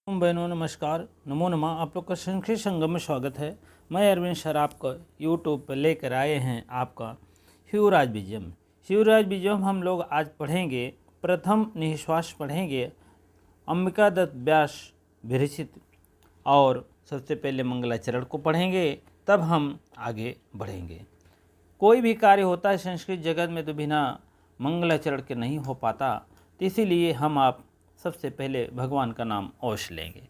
बहनों नमस्कार, नमो नमः। आप लोग का संस्कृत संगम में स्वागत है। मैं अरविंद सर आपका यूट्यूब पर लेकर आए हैं आपका शिवराज विजयम। शिवराज विजयम हम लोग आज पढ़ेंगे, प्रथम निश्वास पढ़ेंगे, अंबिका दत्त व्यास विरचित, और सबसे पहले मंगलाचरण को पढ़ेंगे, तब हम आगे बढ़ेंगे। कोई भी कार्य होता है संस्कृत जगत में तो बिना मंगलाचरण के नहीं हो पाता, तो इसीलिए हम आप सबसे पहले भगवान का नाम अवश्य लेंगे।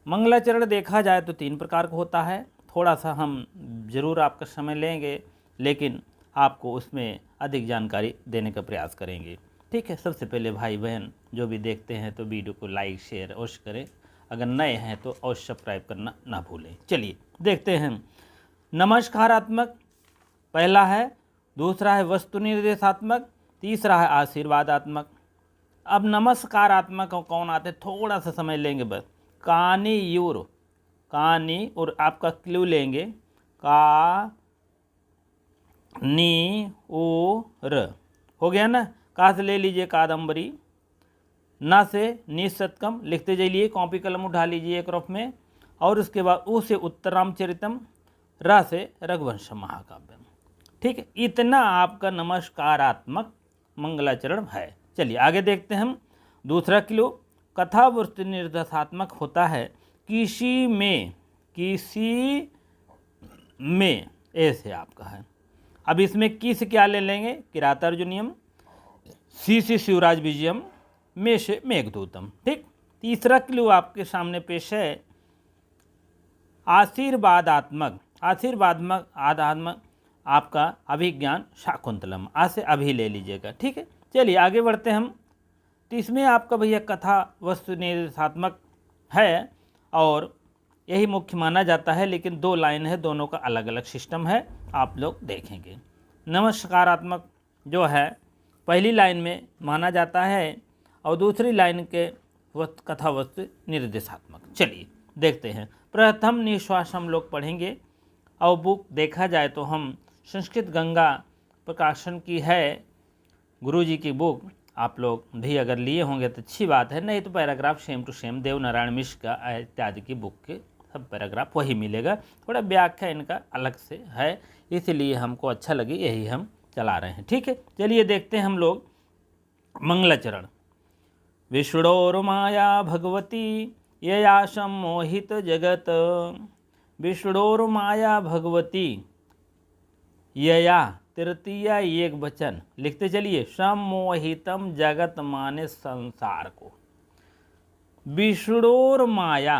मंगलाचरण देखा जाए तो 3 प्रकार का होता है। थोड़ा सा हम ज़रूर आपका समय लेंगे, लेकिन आपको उसमें अधिक जानकारी देने का प्रयास करेंगे। ठीक है, सबसे पहले भाई बहन जो भी देखते हैं तो वीडियो को लाइक शेयर अवश्य करें। अगर नए हैं तो अवश्य सब्सक्राइब करना ना भूलें। चलिए देखते हैं। नमस्कारात्मक पहला है, दूसरा है वस्तु निर्देशात्मक, तीसरा है आशीर्वादात्मक। अब नमस्कारात्मक कौन आते, थोड़ा सा समय लेंगे बस। कानी और आपका क्लू लेंगे, का नी ओ र, हो गया ना। का से ले लीजिए कादम्बरी, ना से निसतकम लिखते जाइए, कॉपी कलम उठा लीजिए एक रफ में, और उसके बाद उ से उत्तरामचरितम, र से रघुवंश महाकाव्यम। ठीक है, इतना आपका नमस्कारात्मक मंगलाचरण है। चलिए आगे देखते हैं हम। दूसरा क्लू, कथा वस्तु निर्देशात्मक होता है, किसी में ऐसे आपका है। अब इसमें किस क्या ले लेंगे, किरातार्जुनियम, सी से शिवराज विजयम, में से मेघदूतम। ठीक, तीसरा क्लू आपके सामने पेश है, आशीर्वादात्मक आपका अभिज्ञान शाकुंतलम, आ से अभी ले लीजिएगा। ठीक है, चलिए आगे बढ़ते हम। तो इसमें आपका भैया कथा वस्तु निर्देशात्मक है और यही मुख्य माना जाता है, लेकिन 2 लाइन है, दोनों का अलग अलग सिस्टम है, आप लोग देखेंगे। नमस्कारात्मक जो है पहली लाइन में माना जाता है और दूसरी लाइन के कथा वस्तु निर्देशात्मक। चलिए देखते हैं। प्रथम निश्वास हम लोग पढ़ेंगे, और बुक देखा जाए तो हम संस्कृत गंगा प्रकाशन की है, गुरुजी की बुक। आप लोग भी अगर लिए होंगे तो अच्छी बात है, नहीं तो paragraph same to same Devnarayan Mishra का इत्यादि की बुक के सब पैराग्राफ वही मिलेगा। थोड़ा व्याख्या इनका अलग से है, इसीलिए हमको अच्छा लगी, यही हम चला रहे हैं। ठीक है, चलिए देखते हैं हम लोग मंगलाचरण। विष्णोर्माया भगवती यया सम्मोहित जगत, विष्णोर्माया भगवती यया, तृतीय एक वचन लिखते चलिए, सम्मोहितम जगत माने संसार को। विष्णुर माया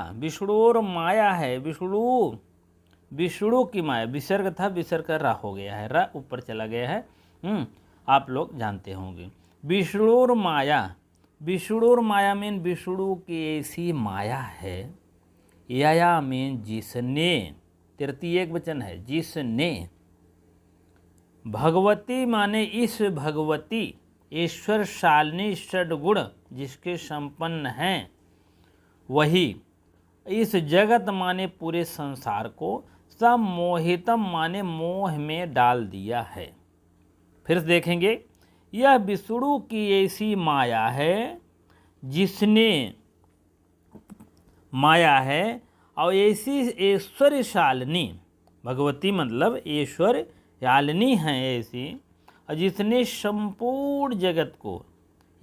है, विष्णु की माया, विसर्ग था, विसर्ग का रा हो गया है, रा ऊपर चला गया है। आप लोग जानते होंगे। विष्णुर माया मीन विष्णु की ऐसी माया है, यया मीन जिसने, तृतीय एक वचन है, जिसने, भगवती माने इस भगवती, ईश्वर शालिनी षड्गुण जिसके संपन्न हैं, वही इस जगत माने पूरे संसार को, सम्मोहितम माने मोह में डाल दिया है। फिर देखेंगे, यह विष्णु की ऐसी माया है जिसने, माया है और ऐसी ऐश्वर्यशालिनी, भगवती मतलब ईश्वर शालिनी है ऐसी, और जिसने संपूर्ण जगत को,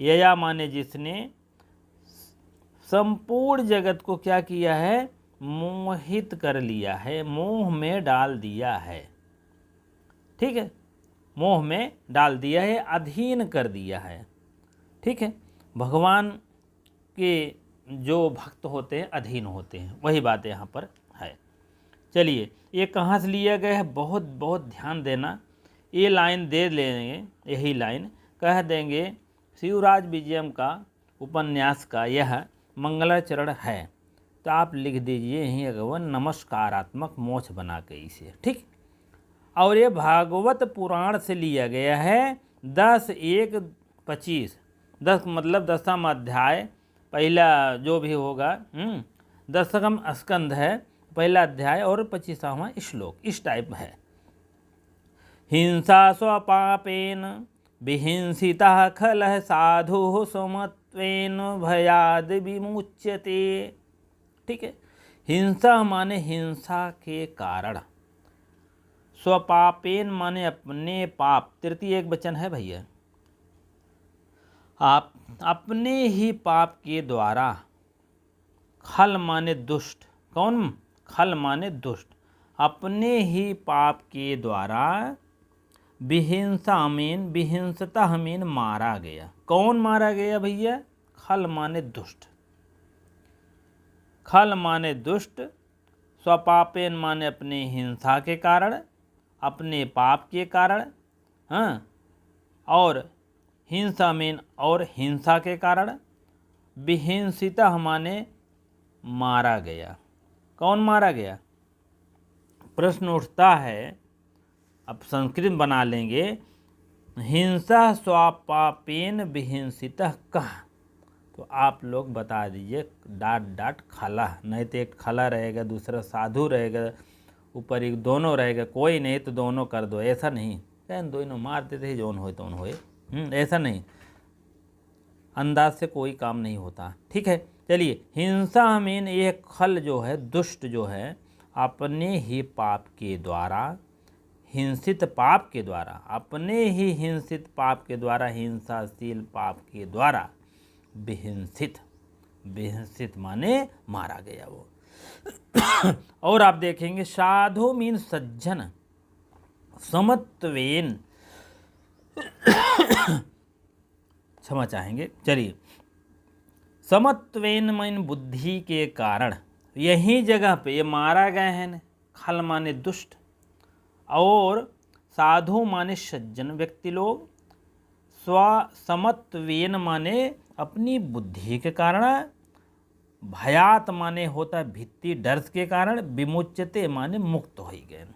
यया माने जिसने, संपूर्ण जगत को क्या किया है, मोहित कर लिया है, मोह में डाल दिया है। ठीक है, मोह में डाल दिया है, अधीन कर दिया है। ठीक है, भगवान के जो भक्त होते हैं अधीन होते हैं, वही बात यहाँ पर है। चलिए ये कहाँ से लिया गया है, बहुत बहुत ध्यान देना। ये लाइन दे लेंगे, यही लाइन कह देंगे, शिवराज विजयम का उपन्यास का यह मंगलाचरण है, तो आप लिख दीजिए यहीं अगवन नमस्कारात्मक मोक्ष बना के इसे। ठीक, और ये भागवत पुराण से लिया गया है, 10:1:25, 10 मतलब 10वां अध्याय, पहला जो भी होगा, 10वां स्कंध है, पहला अध्याय और 25वां श्लोक, इस टाइप है। हिंसा स्वपापेन विहिंसिता खलः साधु सुमत्वेन भयाद विमुच्यते। ठीक है। हिंसा माने हिंसा के कारण, स्वपापेन माने अपने पाप, तृतीय एक वचन है भैया, आप अपने ही पाप के द्वारा, खल माने दुष्ट, कौन, खल माने दुष्ट, अपने ही पाप के द्वारा विहिंसा में, विहिंसता में मारा गया। कौन मारा गया भैया, खल माने दुष्ट, खल माने दुष्ट, स्वपापेन माने अपने हिंसा के कारण, अपने पाप के कारण, हाँ, और हिंसा में और हिंसा के कारण, विहिंसिता माने मारा गया। कौन मारा गया, प्रश्न उठता है, अब संस्कृत बना लेंगे, हिंसा स्वपापेन विहिंसितः कः, तो आप लोग बता दीजिए डाट डाट खला, नहीं तो एक खला रहेगा दूसरा साधु रहेगा, ऊपर एक दोनों रहेगा, कोई नहीं तो दोनों कर दो, ऐसा नहीं, कहन दोनों मार देते ही जोन होए तोन होए, ऐसा नहीं, अंदाज से कोई काम नहीं होता। ठीक है, चलिए, हिंसा में ये खल जो है, दुष्ट जो है, अपने ही पाप के द्वारा, हिंसित पाप के द्वारा, अपने ही हिंसित पाप के द्वारा, हिंसाशील पाप के द्वारा विहिंसित, विहिंसित माने मारा गया वो। और आप देखेंगे साधु मीन सज्जन, समत्वेन, क्षमा चाहेंगे, चलिए, समत्वेन मीन बुद्धि के कारण, यही जगह पे ये मारा गए हैं, खल माने दुष्ट और साधु माने सज्जन व्यक्ति लोग, समत्वेन माने अपनी बुद्धि के कारण, भयात माने होता भित्ति डर के कारण, विमुच्यते माने मुक्त हो गए।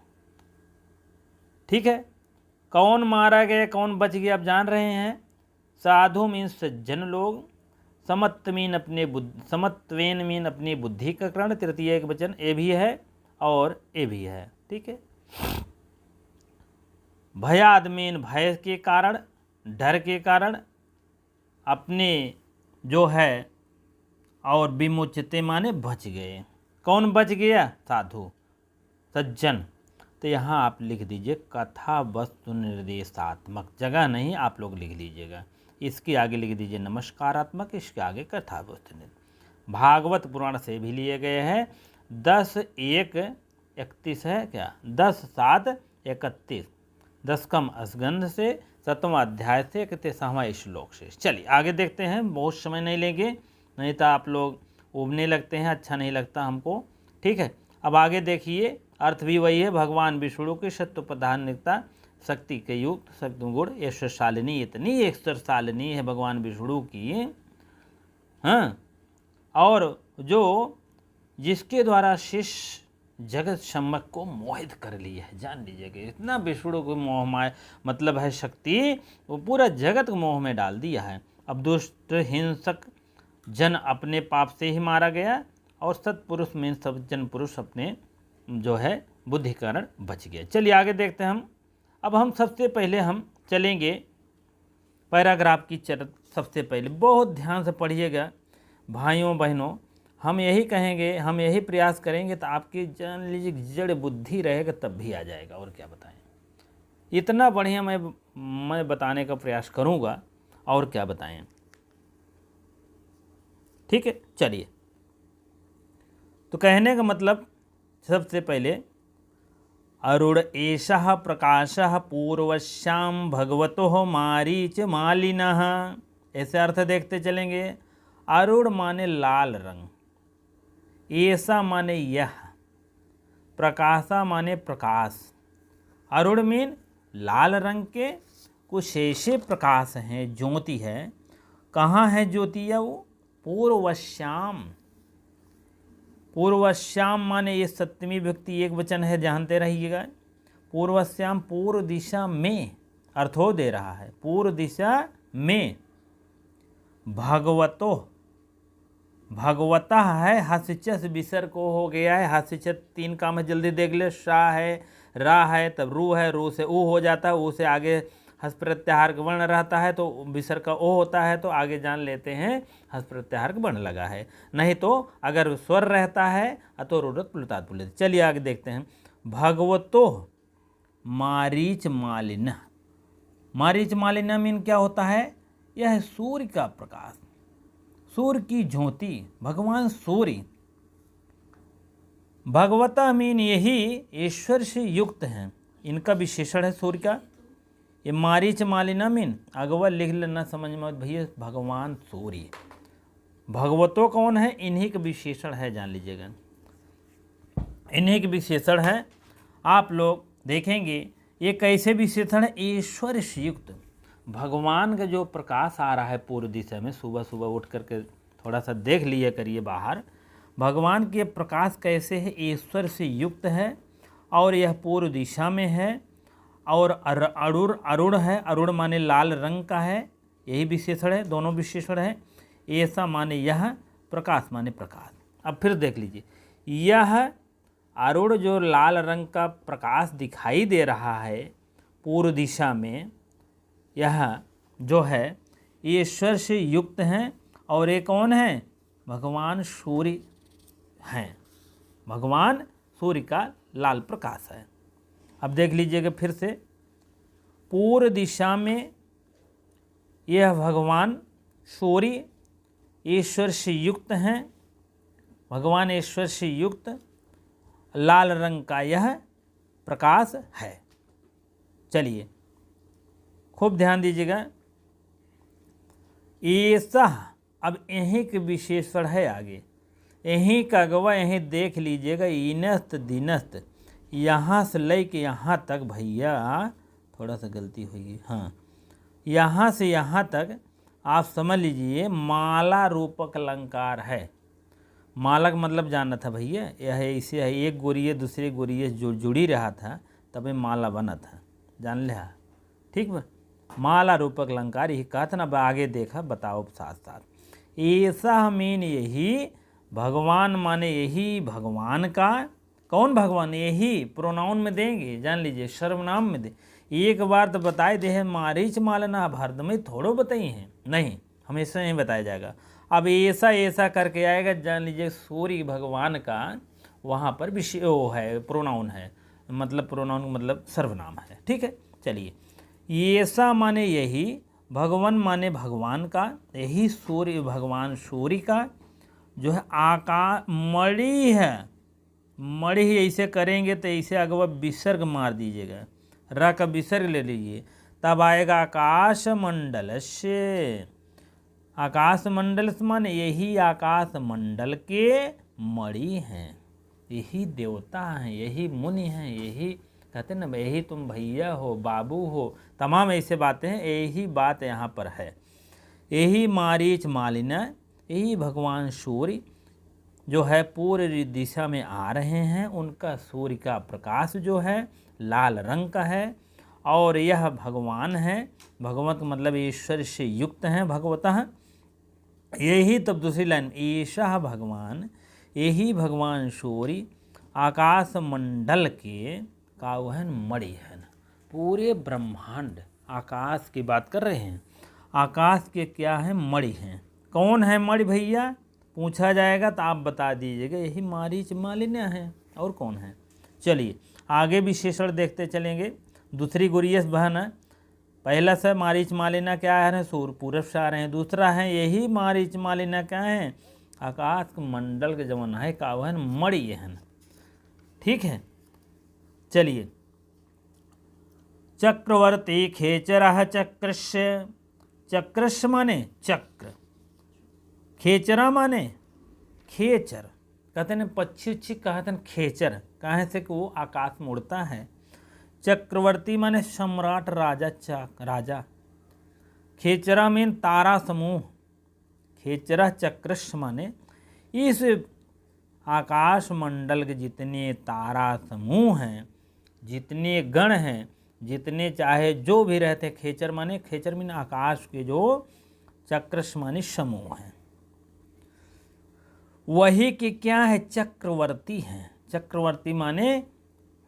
ठीक है, कौन मारा गया कौन बच गया आप जान रहे हैं, साधु मीन सज्जन लोग, समत्वेन अपने बुद्धि, समत्वेन मीन अपनी बुद्धि का कारण, तृतीय एक वचन ए भी है और ए भी है। ठीक है, भयाद मीन भय के कारण, डर के कारण, अपने जो है, और विमुचते माने बच गए। कौन बच गया, साधु सज्जन। तो यहाँ आप लिख दीजिए कथा वस्तु निर्देशात्मक, जगह नहीं आप लोग लिख लीजिएगा, इसके आगे लिख दीजिए नमस्कारात्मक, इसके आगे कथा वस्तु निर्देश। भागवत पुराण से भी लिए गए हैं, 10:1:31 है क्या, 10:7:31, 10 स्कंध से 7वां अध्याय से 31वां श्लोक से। चलिए आगे देखते हैं, बहुत समय नहीं लेंगे, नहीं तो आप लोग उबने लगते हैं, अच्छा नहीं लगता हमको। ठीक है, अब आगे देखिए, अर्थ भी वही है, भगवान विष्णु की सत्व प्रधानिकता, शक्ति के युक्त, शक्ति गुण, ऐश्वर्यशालिनी, इतनी ऐश्वर्यशालिनी है भगवान विष्णु की, हाँ, और जो जिसके द्वारा शिष्य जगत सम्मक को मोहित कर लिया है, जान लीजिएगा, इतना विष्णु को मोह माया मतलब है शक्ति, वो पूरा जगत को मोह में डाल दिया है। अब दुष्ट हिंसक जन अपने पाप से ही मारा गया, और सत्पुरुष में सज्जन पुरुष अपने जो है बुद्धि कारण बच गए। चलिए आगे देखते हैं हम। अब हम सबसे पहले हम चलेंगे पैराग्राफ की सबसे पहले बहुत ध्यान से पढ़िएगा भाइयों बहनों, हम यही कहेंगे, हम यही प्रयास करेंगे तो आपकी जान लीजिए जड़ बुद्धि रहेगा तब भी आ जाएगा, और क्या बताएं, इतना बढ़िया मैं बताने का प्रयास करूँगा, और क्या बताएं। ठीक है, चलिए, तो कहने का मतलब सबसे पहले, अरुण एषः प्रकाशः पूर्वश्याम भगवतो मारीच मालिनः, ऐसे अर्थ देखते चलेंगे। अरुण माने लाल रंग, ऐसा माने यह, प्रकाशा माने प्रकाश। अरुण मीन लाल रंग के कुछ ऐसे प्रकाश हैं, ज्योति है। कहाँ है ज्योति या वो, पूर्वश्याम। पूर्वश्याम माने ये सप्तमी विभक्ति एक वचन है, जानते रहिएगा। पूर्वश्याम पूर्व दिशा में अर्थ हो दे रहा है, पूर्व दिशा में। भगवतो, भगवता है, हसिचस विसर्ग को हो गया है, हसिचत 3 काम है, जल्दी देख ले, शा है, रा है, तब रू है, रू से ऊ हो जाता है, ऊ से आगे हस्त प्रत्याहार्क वर्ण रहता है तो विसर्ग का ओ होता है, तो आगे जान लेते हैं हस्त प्रत्याहार्क वर्ण लगा है। नहीं तो अगर स्वर रहता है अतो रुदत प्लुतात् प्लुत। चलिए आगे देखते हैं। भगवतो मारीच मालिन्यः। मारीच मालिन्यः मीन क्या होता है? यह है सूर्य का प्रकाश, सूर्य की ज्योति, भगवान सूर्य। भगवता मीन यही ईश्वर से युक्त हैं, इनका विशेषण है सूर्य का। ये मारीच मालिना मीन अगवा लिख लेना समझ में भैया, भगवान सूर्य। भगवतो कौन है? इन्हीं का विशेषण है, जान लीजिएगा, इन्हीं के विशेषण है। आप लोग देखेंगे ये कैसे विशेषण है? ईश्वर से युक्त भगवान का जो प्रकाश आ रहा है पूर्व दिशा में, सुबह सुबह उठ करके थोड़ा सा देख लिया करिए बाहर, भगवान के प्रकाश कैसे है? ईश्वर से युक्त है और यह पूर्व दिशा में है और अरुण है। अरुण माने लाल रंग का है, यही विशेषण है, दोनों विशेषण है। ऐसा माने यह, प्रकाश माने प्रकाश। अब फिर देख लीजिए, यह अरुण जो लाल रंग का प्रकाश दिखाई दे रहा है पूर्व दिशा में, यह जो है ईश्वर से युक्त हैं। और ये कौन है? भगवान सूर्य हैं, भगवान सूर्य का लाल प्रकाश है। अब देख लीजिएगा फिर से, पूर्व दिशा में यह भगवान सूर्य ईश्वर से युक्त हैं, भगवान ईश्वर से युक्त लाल रंग का यह प्रकाश है। चलिए खूब ध्यान दीजिएगा। ऐसा, अब यहीं के विशेषण है आगे, यहीं का अगवा यहीं देख लीजिएगा। इनस्त दिनस्त, यहाँ से लेके यहाँ तक भैया, थोड़ा सा गलती हुई, हाँ, यहाँ से यहाँ तक आप समझ लीजिए माला रूपक अलंकार है। माला का मतलब जानना था भैया, यह इसे है एक गोरिये दूसरे गोरिये जो जुड़ी रहा था तब माला बना था, जान लिया, ठीक बा। माला रूपक अलंकार यही कहा था ना, आगे देखा बताओ साथ साथ। ऐसा मीन यही, भगवान माने यही भगवान का, कौन भगवान? यही प्रोनाउन में देंगे, जान लीजिए, सर्वनाम में दे। एक बार तो बताए दे है मारीच मालना, भारत में थोड़ो बताई हैं, नहीं, हमेशा नहीं बताया जाएगा। अब ऐसा ऐसा करके आएगा, जान लीजिए सूर्य भगवान का वहाँ पर विषय वो है, प्रोनाउन है, मतलब प्रोनाउन मतलब सर्वनाम है, ठीक है। चलिए, ऐसा माने यही, भगवान माने भगवान का, यही सूर्य भगवान सूर्य का जो है आकाश मणि है। मणि ऐसे करेंगे तो ऐसे अगवा विसर्ग मार दीजिएगा, र का विसर्ग ले लीजिए, तब आएगा आकाश मंडल से। आकाश मंडल से माने यही आकाश मंडल के मणि हैं, यही देवता हैं, यही मुनि हैं, यही कहते ना, यही तुम भैया हो, बाबू हो, तमाम ऐसे बातें हैं। यही बात यहाँ पर है, यही मारीच मालिना, यही भगवान सूर्य जो है पूर्व दिशा में आ रहे हैं, उनका सूर्य का प्रकाश जो है लाल रंग का है और यह भगवान है। भगवत मतलब ईश्वर से युक्त हैं, भगवतः यही। तब दूसरी लाइन, ईशा भगवान, यही भगवान सूर्य आकाश मंडल के का वह मणि है। पूरे ब्रह्मांड आकाश की बात कर रहे हैं, आकाश के क्या है? मणि हैं। कौन है मणि भैया? पूछा जाएगा तो आप बता दीजिएगा, यही मारीच मालिन्य है, और कौन है? चलिए आगे विशेषण देखते चलेंगे। दूसरी गुरियस बहन है, पहला से मारीच मालिन्य क्या है? सूर्य पूरब से आ रहे हैं। दूसरा है यही मारीच मालिन्य क्या है? आकाश मंडल के जमन है का वहन मणि है, ठीक है। चलिए, चक्रवर्ती खेचरा चक्रस्य, चक्रस्य माने चक्र, खेचरा माने खेचर, कहते हैं पक्षी उच्छी कहते हैं खेचर, कहाँ से कि वो आकाश में उड़ता है। चक्रवर्ती माने सम्राट राजा, राजा। खेचरा मीन तारा समूह, खेचरा चक्रस्य माने इस आकाश मंडल के जितने तारा समूह हैं, जितने गण हैं, जितने चाहे जो भी रहते, खेचर माने, खेचर मीन आकाश के जो चक्रस्य माने समूह हैं, वही के क्या है? चक्रवर्ती हैं। चक्रवर्ती माने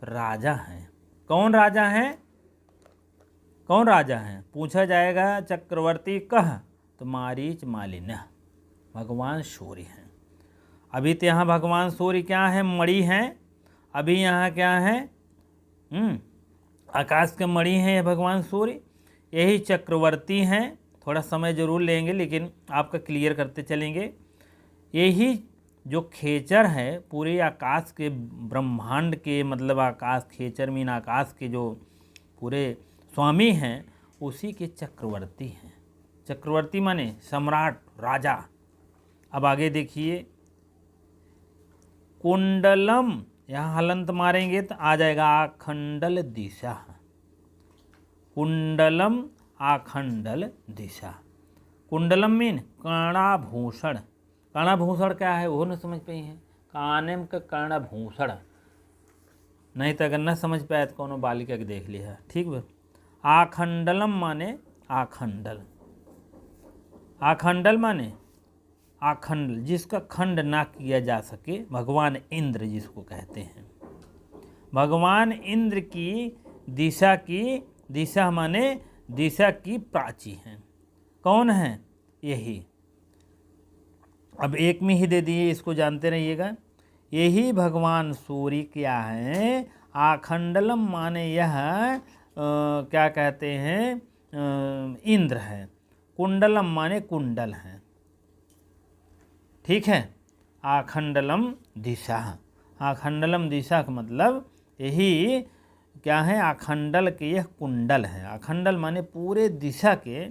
राजा हैं। कौन राजा हैं? कौन राजा हैं? पूछा जाएगा चक्रवर्ती कह, तो मारीच मालिन्य, भगवान सूर्य हैं। अभी तो यहाँ भगवान सूर्य क्या है? मणि हैं। अभी यहाँ क्या है? आकाश के मणि हैं भगवान सूर्य, यही चक्रवर्ती हैं। थोड़ा समय जरूर लेंगे लेकिन आपका क्लियर करते चलेंगे। यही जो खेचर है पूरे आकाश के, ब्रह्मांड के, मतलब आकाश, खेचर मीन आकाश के जो पूरे स्वामी हैं, उसी के चक्रवर्ती हैं। चक्रवर्ती माने सम्राट, राजा। अब आगे देखिए, कुंडलम, यहाँ हलंत मारेंगे तो आ जाएगा आखंडल दिशा। कुंडलम आखंडल दिशा। कुंडलम मीन कर्णाभूषण। कर्णाभूषण क्या है वो न समझ पाई हैं? कानेम का कर्णाभूषण, नहीं तो अगर न समझ पाए तो कोनो बालिका के देख लिया, ठीक है। आखंडलम माने आखंडल। आखंडल माने आखंड, जिसका खंड ना किया जा सके, भगवान इंद्र जिसको कहते हैं। भगवान इंद्र की दिशा माने दिशा की प्राची हैं। कौन है? यही। अब एक में ही दे दिए, इसको जानते रहिएगा। यही भगवान सूर्य क्या है? आखंडलम माने यह क्या कहते हैं? इंद्र है। कुंडलम माने कुंडल है, ठीक है। आखंडलम दिशा, आखंडलम दिशा का मतलब यही क्या है? आखंडल के यह कुंडल है। आखंडल माने पूरे दिशा के,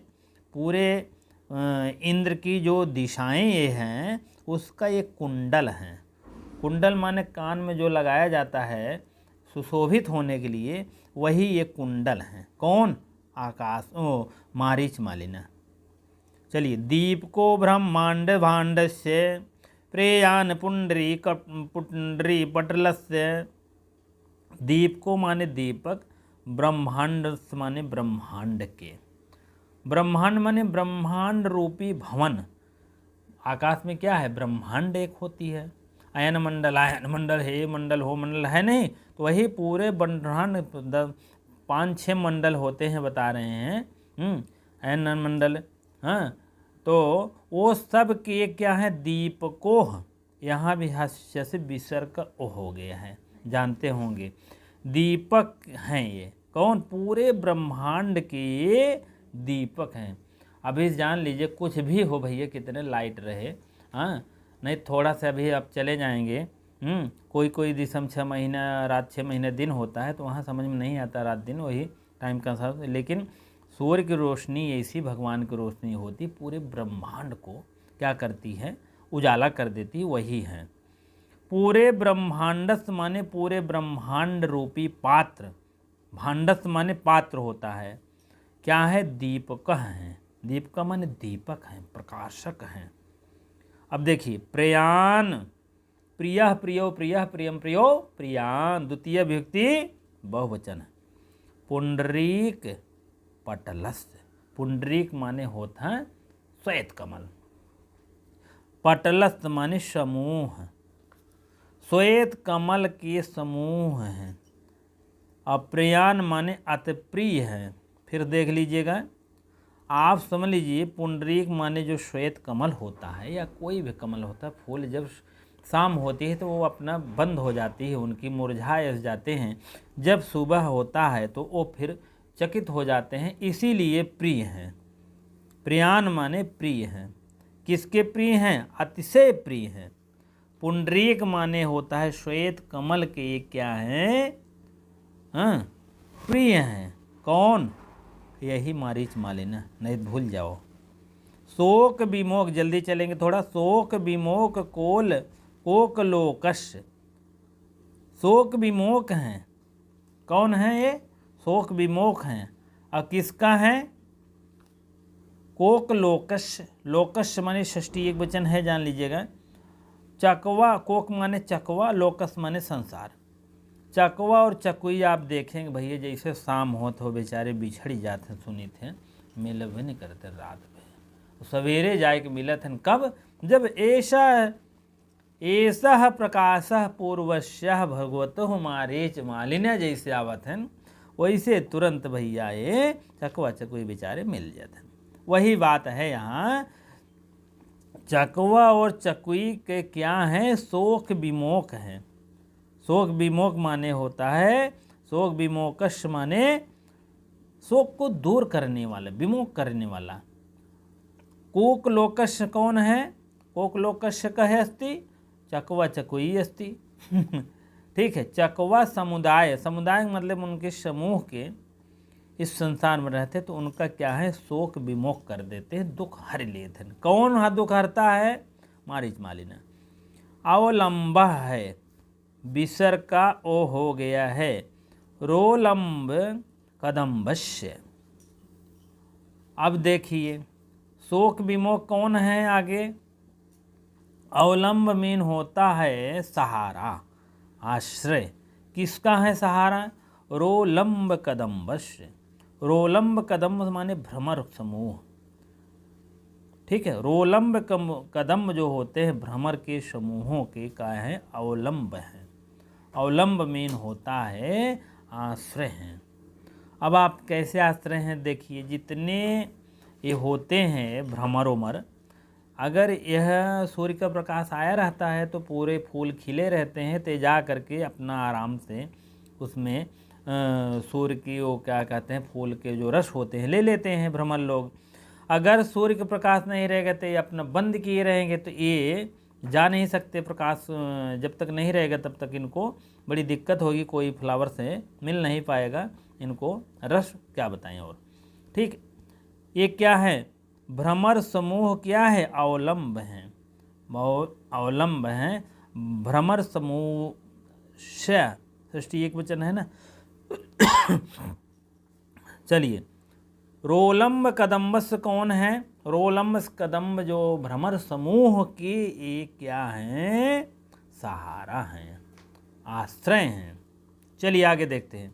पूरे इंद्र की जो दिशाएं ये हैं उसका एक कुंडल है। कुंडल माने कान में जो लगाया जाता है सुशोभित होने के लिए, वही ये कुंडल है। कौन? आकाश, मारीच मालिन्य। चलिए, दीप को ब्रह्मांड भांड से प्रेयान पुंडरी पटलस्य। दीप को माने दीपक, ब्रह्मांड माने ब्रह्मांड के। ब्रह्मांड माने ब्रह्मांड रूपी भवन। आकाश में क्या है? ब्रह्मांड एक होती है। अयन मंडल, आयन मंडल, हे मंडल, हो मंडल है नहीं, तो वही पूरे ब्रह्मांड 5-6 मंडल होते हैं, बता रहे हैं। अयन मंडल, हाँ, तो वो सब के क्या है? दीपकोह। यहाँ भी हास्य से विसर्ग ओ हो गया है, जानते होंगे। दीपक हैं ये। कौन? पूरे ब्रह्मांड के दीपक हैं। अभी जान लीजिए, कुछ भी हो भैया, कितने लाइट रहे, हाँ, नहीं थोड़ा सा अभी आप चले जाएंगे, कोई दिसम 6 महीना रात, 6 महीने दिन होता है, तो वहाँ समझ में नहीं आता रात दिन, वही टाइम का साथ। लेकिन सूर्य की रोशनी ऐसी भगवान की रोशनी होती, पूरे ब्रह्मांड को क्या करती है? उजाला कर देती, वही है। पूरे ब्रह्मांडस माने पूरे ब्रह्मांड रूपी पात्र। भांडस माने पात्र होता है। क्या है? दीपक हैं। दीपक माने दीपक हैं, प्रकाशक हैं। अब देखिए, प्रयान, प्रिय प्रियो प्रिय प्रियम प्रियो प्रियान, द्वितीय विभक्ति बहुवचन। पुंडरीक पटलस्य। पुंडरीक माने होता है श्वेत कमल। पटलस्य माने समूह, श्वेत कमल के समूह हैं। अप्रियान माने अति प्रिय है। फिर देख लीजिएगा, आप समझ लीजिए, पुंडरीक माने जो श्वेत कमल होता है, या कोई भी कमल होता है, फूल जब शाम होती है तो वो अपना बंद हो जाती है, उनकी मुरझाए जाते हैं। जब सुबह होता है तो वो फिर चकित हो जाते हैं, इसीलिए प्रिय हैं। प्रियान माने प्रिय हैं। किसके प्रिय हैं? अतिशय प्रिय हैं। पुंडरीक माने होता है श्वेत कमल के क्या हैं? प्रिय हैं। कौन? यही मारीच मालिन्य, नहीं भूल जाओ। शोक विमोक, जल्दी चलेंगे थोड़ा। शोक विमोक कोक लोकश। शोक विमोक हैं। कौन है ये? शोक विमोक हैं। और किसका है? कोक लोकश। लोकश माने षष्ठी एक वचन है, जान लीजिएगा। चकवा, कोक माने चकवा, लोकस माने संसार। चकवा और चकुई आप देखेंगे भैया, जैसे शाम हो तो बेचारे बिछड़ जाते हैं, सुनी थे, मिलबे नहीं करते रात में, सवेरे जाए के मिलत हैं। कब? जब ऐसा प्रकाश पूर्वश्य भगवत मारीच मालिन्य जैसे आवत हैं, वैसे तुरंत भैया ये चकवा चकवी बेचारे मिल जाते। वही बात है यहाँ, चकवा और चकवी के क्या हैं, शोक विमोक हैं। शोक विमोक माने होता है, शोक विमोकश माने शोक को दूर करने वाला, विमोक करने वाला। कोकलोकश कौन है, कोकलोकश कहे अस्ति, चकवा चकवी अस्ति। ठीक है, चकवा समुदाय, समुदाय मतलब उनके समूह के इस संसार में रहते तो उनका क्या है, शोक विमोक कर देते हैं, दुख हर लेते हैं। कौन हा दुख हरता है, मारीच मालिना। अवलंब है, विसर का ओ हो गया है, रोलंब कदम्बस्य। अब देखिए शोक विमोक कौन है आगे, अवलंब मीन होता है सहारा, आश्रय। किसका है सहारा, रोलंब कदम्बस्य। रोलंब कदम्ब माने भ्रमर समूह। ठीक है, रोलंब कदम्ब जो होते हैं भ्रमर के समूहों के का है, अवलंब है। अवलंब मीन होता है आश्रय हैं। अब आप कैसे आश्रय हैं देखिए, जितने ये होते हैं भ्रमर उमर, अगर यह सूर्य का प्रकाश आया रहता है तो पूरे फूल खिले रहते हैं, तो जा करके अपना आराम से उसमें सूर्य की वो क्या कहते हैं, फूल के जो रस होते हैं ले लेते हैं भ्रमर लोग। अगर सूर्य का प्रकाश नहीं रहेगा तो ये अपना बंद किए रहेंगे, तो ये जा नहीं सकते, प्रकाश जब तक नहीं रहेगा तब तक इनको बड़ी दिक्कत होगी, कोई फ्लावर से मिल नहीं पाएगा इनको रस, क्या बताएं। और ठीक, ये क्या है, भ्रमर समूह क्या है, अवलंब हैं, अवलंब हैं भ्रमर समूह से, सृष्टि एक वचन है ना। चलिए, रोलंब कदम्बस कौन है, रोलंब कदम्ब जो भ्रमर समूह की ये क्या हैं, सहारा हैं, आश्रय हैं। चलिए आगे देखते हैं,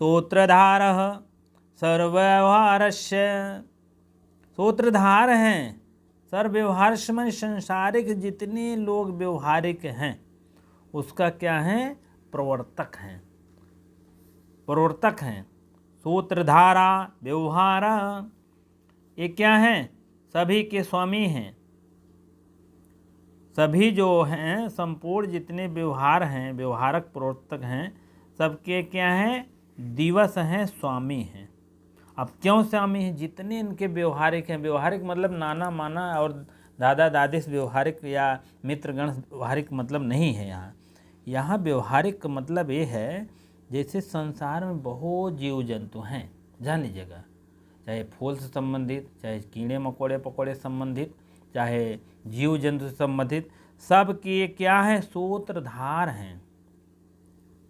सूत्रधार सर्वव्यवहारस्य, सूत्रधार हैं सर्वव्यवहार में, संसारिक जितने लोग व्यवहारिक हैं उसका क्या है, प्रवर्तक हैं, प्रवर्तक हैं। सूत्रधारा व्यवहारा, ये क्या हैं, सभी के स्वामी हैं। सभी जो हैं संपूर्ण जितने व्यवहार हैं, व्यवहारक प्रवर्तक हैं, सबके क्या हैं, दिवस हैं, स्वामी हैं। अब क्यों स्वामी हैं, जितने इनके व्यवहारिक हैं, व्यवहारिक मतलब नाना माना और दादा दादी से व्यवहारिक या मित्रगण व्यवहारिक मतलब नहीं है। यहाँ व्यवहारिक मतलब ये है, जैसे संसार में बहुत जीव जंतु हैं, जान लीजिएगा, चाहे फूल से संबंधित, चाहे कीड़े मकोड़े पकोड़े संबंधित, चाहे जीव जंतु से संबंधित, सब के क्या है, सूत्रधार हैं।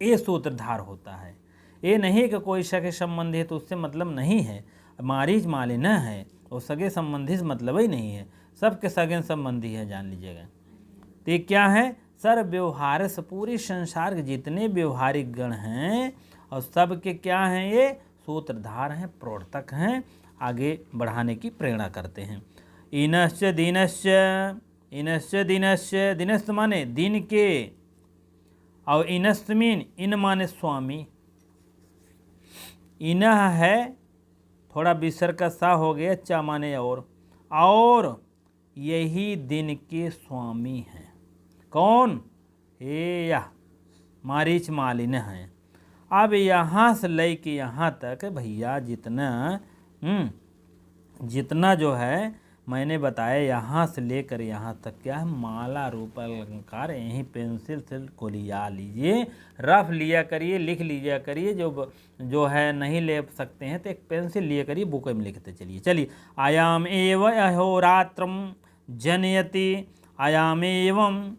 ये सूत्रधार होता है, ये नहीं कि कोई सगे संबंधी है तो उससे मतलब नहीं है, मारीच मालिन है और सगे संबंधी से मतलब ही नहीं है, सबके सगे संबंधी है, जान लीजिएगा। तो ये क्या है, सर्व व्यवहार से, पूरे संसार के जितने व्यवहारिक गण हैं और सबके क्या हैं, ये सूत्रधार हैं, प्रवर्तक हैं, आगे बढ़ाने की प्रेरणा करते हैं। इनश्च दीनश्च, इनश्च दीनश्च, दीनश्च माने दिन के, और इनश्च मीन इन माने स्वामी। इनह है थोड़ा विसर्ग का सा हो गया, चा माने और यही दिन के स्वामी हैं। कौन, ये या मारीच मालिन हैं। अब यहाँ से लेके यहाँ तक भैया जितना जो है मैंने बताया, यहाँ से लेकर यहाँ तक क्या है, माला रूप अलंकार, यहीं पेंसिल से को लिया लीजिए, रफ लिया करिए, लिख लीजिए करिए, जो है नहीं ले सकते हैं तो एक पेंसिल लिया करिए, बुक में लिखते चलिए। आयाम एव अहोरात्रम जनयति, आयाम एवं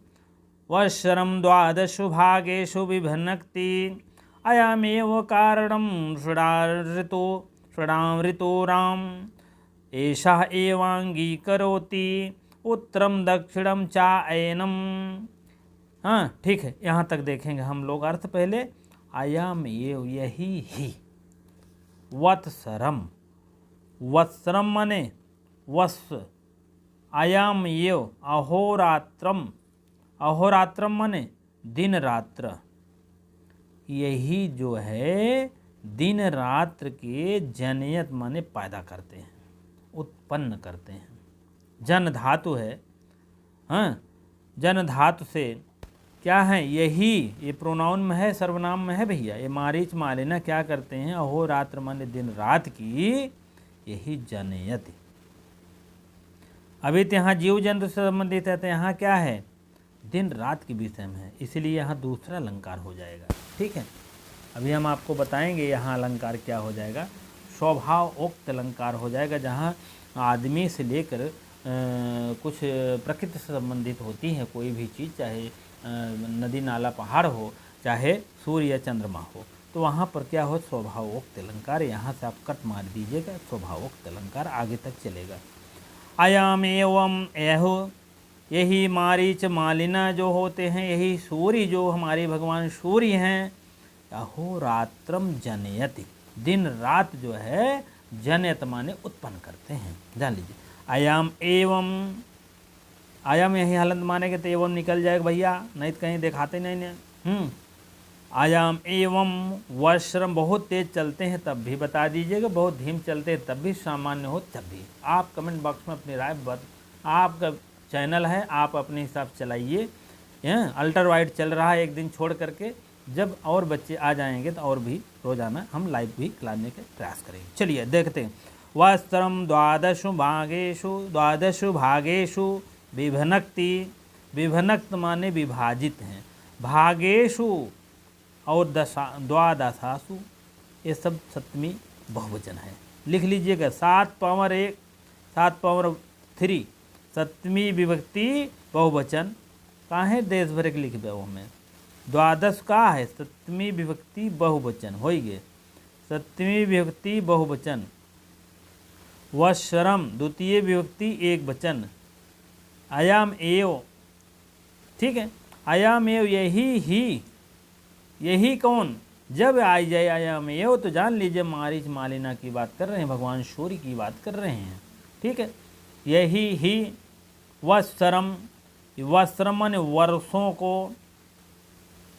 वर्षरम द्वादशु भागेषु विभनक्ति, अयमेव कारणं षडामृतोराम, एषा एवांगीकरोति उत्तरम दक्षिणम चा एनम। हाँ ठीक है, यहाँ तक देखेंगे हम लोग अर्थ। पहले आयाम यही ही, वत्सरम, वत्सरम माने वत्स, आयाम अहोरात्रम, अहोरात्रम माने दिन रात्र, यही जो है दिन रात्र के जनयत माने पैदा करते हैं, उत्पन्न करते हैं। जन धातु है, हाँ, जन धातु से क्या है, यही, ये प्रोनाउन में है, सर्वनाम में है भैया। ये मारीच मालिना क्या करते हैं, अहोरात्र माने दिन रात की, यही जनयति। अभी तो यहाँ जीव जंतु से संबंधित है, तो यहाँ क्या है, दिन रात के विषय में है, इसलिए यहाँ दूसरा अलंकार हो जाएगा। ठीक है, अभी हम आपको बताएंगे यहाँ अलंकार क्या हो जाएगा। स्वभाव उक्त अलंकार हो जाएगा, जहाँ आदमी से लेकर कुछ प्रकृति से संबंधित होती है कोई भी चीज़, चाहे नदी नाला पहाड़ हो, चाहे सूर्य या चंद्रमा हो, तो वहाँ पर क्या हो, स्वभावोक्त अलंकार। यहाँ से आप कट मार दीजिएगा, स्वभावोक्त अलंकार आगे तक चलेगा। अयम एवं एहो, यही मारीच मालिना जो होते हैं, यही सूर्य जो हमारे भगवान सूर्य हैं, अहोरात्रम जनयति, दिन रात जो है जनयत माने उत्पन्न करते हैं, जान लीजिए। अयम एवं, अयम यही हलंत मानेंगे तो एवं निकल जाएगा भैया, नहीं तो कहीं दिखाते नहीं ने। अयम एवं वर्षम, बहुत तेज चलते हैं तब भी बता दीजिएगा, बहुत धीम चलते हैं तब भी, सामान्य हो तब भी। आप कमेंट बॉक्स में अपनी राय आपका चैनल है, आप अपने हिसाब से चलाइए। अल्ट्रा वाइड चल रहा है एक दिन छोड़ करके, जब और बच्चे आ जाएंगे तो और भी रोजाना हम लाइव भी लाने के प्रयास करेंगे। चलिए देखते हैं। वस्त्रम द्वादशु भागेषु विभनक्ति, विभनक्त माने विभाजित हैं, भागेषु और द्वादशासु, ये सब सप्तमी बहुवचन है। लिख लीजिएगा 7 पावर 1, 7 पावर 3, सप्तमी विभक्ति बहुवचन। कहाँ है, देश भर के लिख दो हमें। द्वादश का है, सप्तमी विभक्ति बहुवचन हो गए, सप्तमी विभक्ति बहुवचन। वशरम द्वितीय विभक्ति एक वचन। अयम एव, ठीक है, अयम एव यही ही, यही कौन, जब आ जाए अयम एव तो जान लीजिए मारीच मालिना की बात कर रहे हैं, भगवान सूर्य की बात कर रहे हैं। ठीक है, यही ही। वस्त्रम, वस्त्रम माने वर्षों को,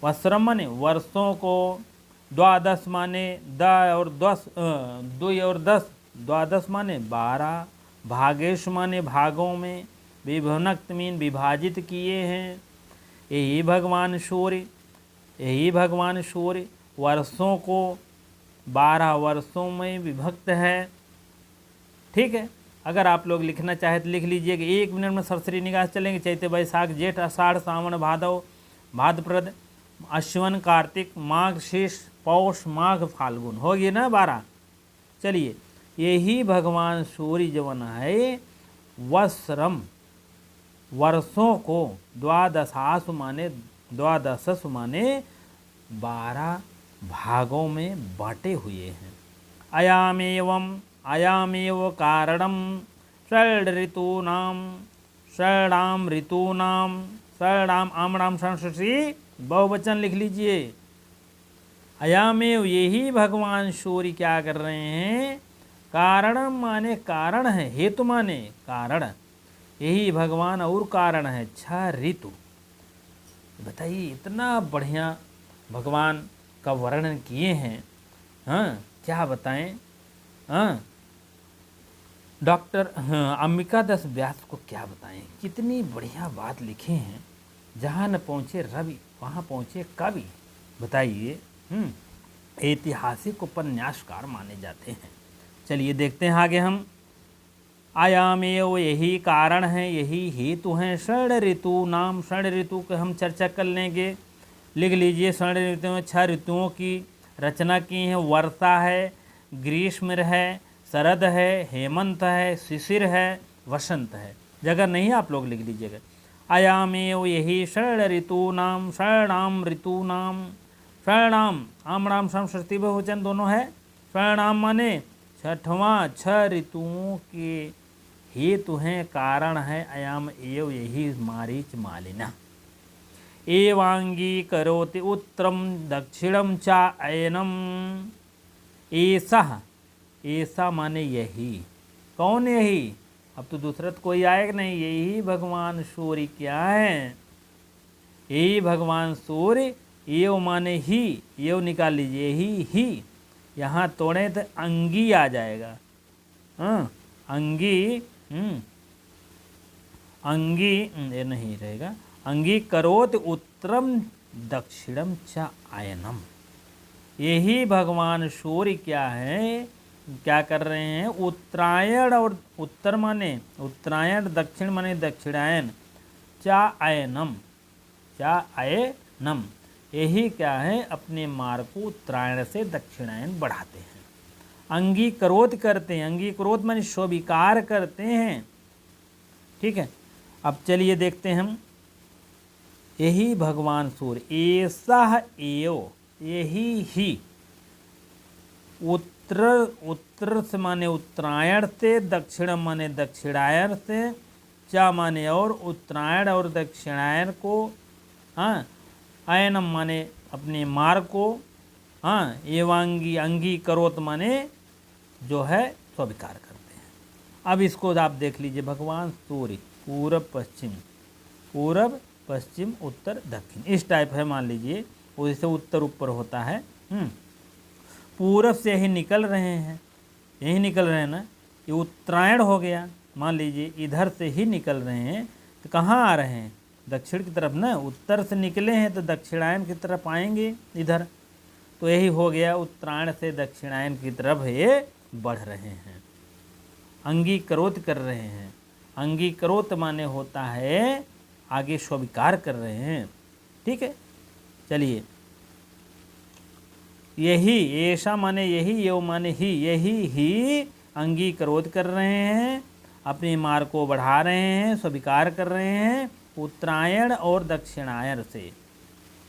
वस्त्रम माने वर्षों को। द्वादश माने द और 10, 2 और 10, द्वादश माने 12। भागेश माने भागों में, विभनक्त मीन विभाजित किए हैं। यही भगवान सूर्य, यही भगवान सूर्य वर्षों को 12 वर्षों में विभक्त है। ठीक है, अगर आप लोग लिखना चाहे तो लिख लीजिएगा। 1 मिनट में सरसरी निगाह चलेंगे। चैत्र वैशाख जेठ आषाढ़ सावन भादव भाद्रपद अश्विन कार्तिक माघ शीष पौष माघ फाल्गुन, हो गए ना 12। चलिए, यही भगवान सूर्य जवन है, वस्त्रम वर्षों को, द्वादशासु माने, द्वादशसु माने 12 भागों में बांटे हुए हैं। अयामेवं, अयामेव कारणम षड ऋतूनां, षडाम ऋतूनां, षडाम आमणाम संस्कृति बहुवचन लिख लीजिए। अयामेव यही भगवान सूर्य क्या कर रहे हैं, कारण माने कारण है, हेतु माने कारण, यही भगवान और कारण है 6 ऋतु। बताइए, इतना बढ़िया भगवान का वर्णन किए हैं। हाँ, क्या बताएं। हाँ, डॉक्टर अंबिका दास व्यास को क्या बताएं, कितनी बढ़िया बात लिखे हैं। जहाँ न पहुँचे रवि वहाँ पहुँचे कवि। बताइए, ऐतिहासिक उपन्यासकार माने जाते हैं। चलिए देखते हैं आगे हम। आयामेव यही कारण है, यही हेतु हैं। षड ऋतु नाम, षड ऋतु के हम चर्चा कर लेंगे। लिख लीजिए, षड ऋतु में 6 ऋतुओं की रचना की है। वर्षा है, ग्रीष्म है, शरद है, हेमंत है, शिशिर है, वसंत है। जगह नहीं आप लोग लिख लीजिएगा। अयामेव यही षड ऋतूनाम, षडाम ऋतूनाम, षडाम आमणाम संस्कृति बहुवचन दोनों है। षडाम माने 6वां, 6 ऋतुओं के हेतु हैं, कारण है। अयाम एव यही मारीच मालिना। एवांगी करोति उत्तरम दक्षिणम चा अयनम। ऐसा, ऐसा माने यही, कौन यही, अब तो दूसरा तो कोई आएगा नहीं, यही भगवान सूर्य क्या है, यही भगवान सूर्य। एव माने ही, एव निकाल लीजिए, ही यहाँ तोड़े तो अंगी आ जाएगा। अंगी अंगी ये नहीं रहेगा। अंगी करोत उत्तरम दक्षिणम च आयनम। यही भगवान सूर्य क्या है, क्या कर रहे हैं, उत्तरायण और उत्तर माने उत्तरायण, दक्षिण माने दक्षिणायन, चा आयनम, चा आयनम, यही क्या है, अपने मार्ग को उत्तरायण से दक्षिणायन बढ़ाते हैं। अंगीकरोत करते हैं, अंगीकरोत माने स्वीकार करते हैं। ठीक है, अब चलिए देखते हैं हम। यही भगवान सूर्य ऐसा एव, यही ही, उत्तर से माने उत्तरायण से, दक्षिण माने दक्षिणायन से, चा माने और उत्तरायण और दक्षिणायन को, आयनम माने अपने मार्ग को, एवांगी अंगी करोत माने जो है स्वीकार करते हैं। अब इसको आप देख लीजिए, भगवान सूर्य पूरब पश्चिम उत्तर दक्षिण इस टाइप है, मान लीजिए। वैसे उत्तर ऊपर होता है, पूरब से ही निकल रहे हैं, यही निकल रहे हैं ना, ये उत्तरायण हो गया। मान लीजिए इधर से ही निकल रहे हैं तो कहाँ आ रहे हैं, दक्षिण की तरफ ना। उत्तर से निकले हैं तो दक्षिणायन की तरफ आएंगे इधर, तो यही हो गया, उत्तरायण से दक्षिणायन की तरफ ये बढ़ रहे हैं, अंगीकरोत कर रहे हैं। अंगीकरोत माने होता है आगे स्वीकार कर रहे हैं। ठीक है, चलिए, यही, ऐसा माने यही, यो माने ही, यही ही अंगीकरोत कर रहे हैं, अपने मार्ग को बढ़ा रहे हैं, स्वीकार कर रहे हैं उत्तरायण और दक्षिणायन से।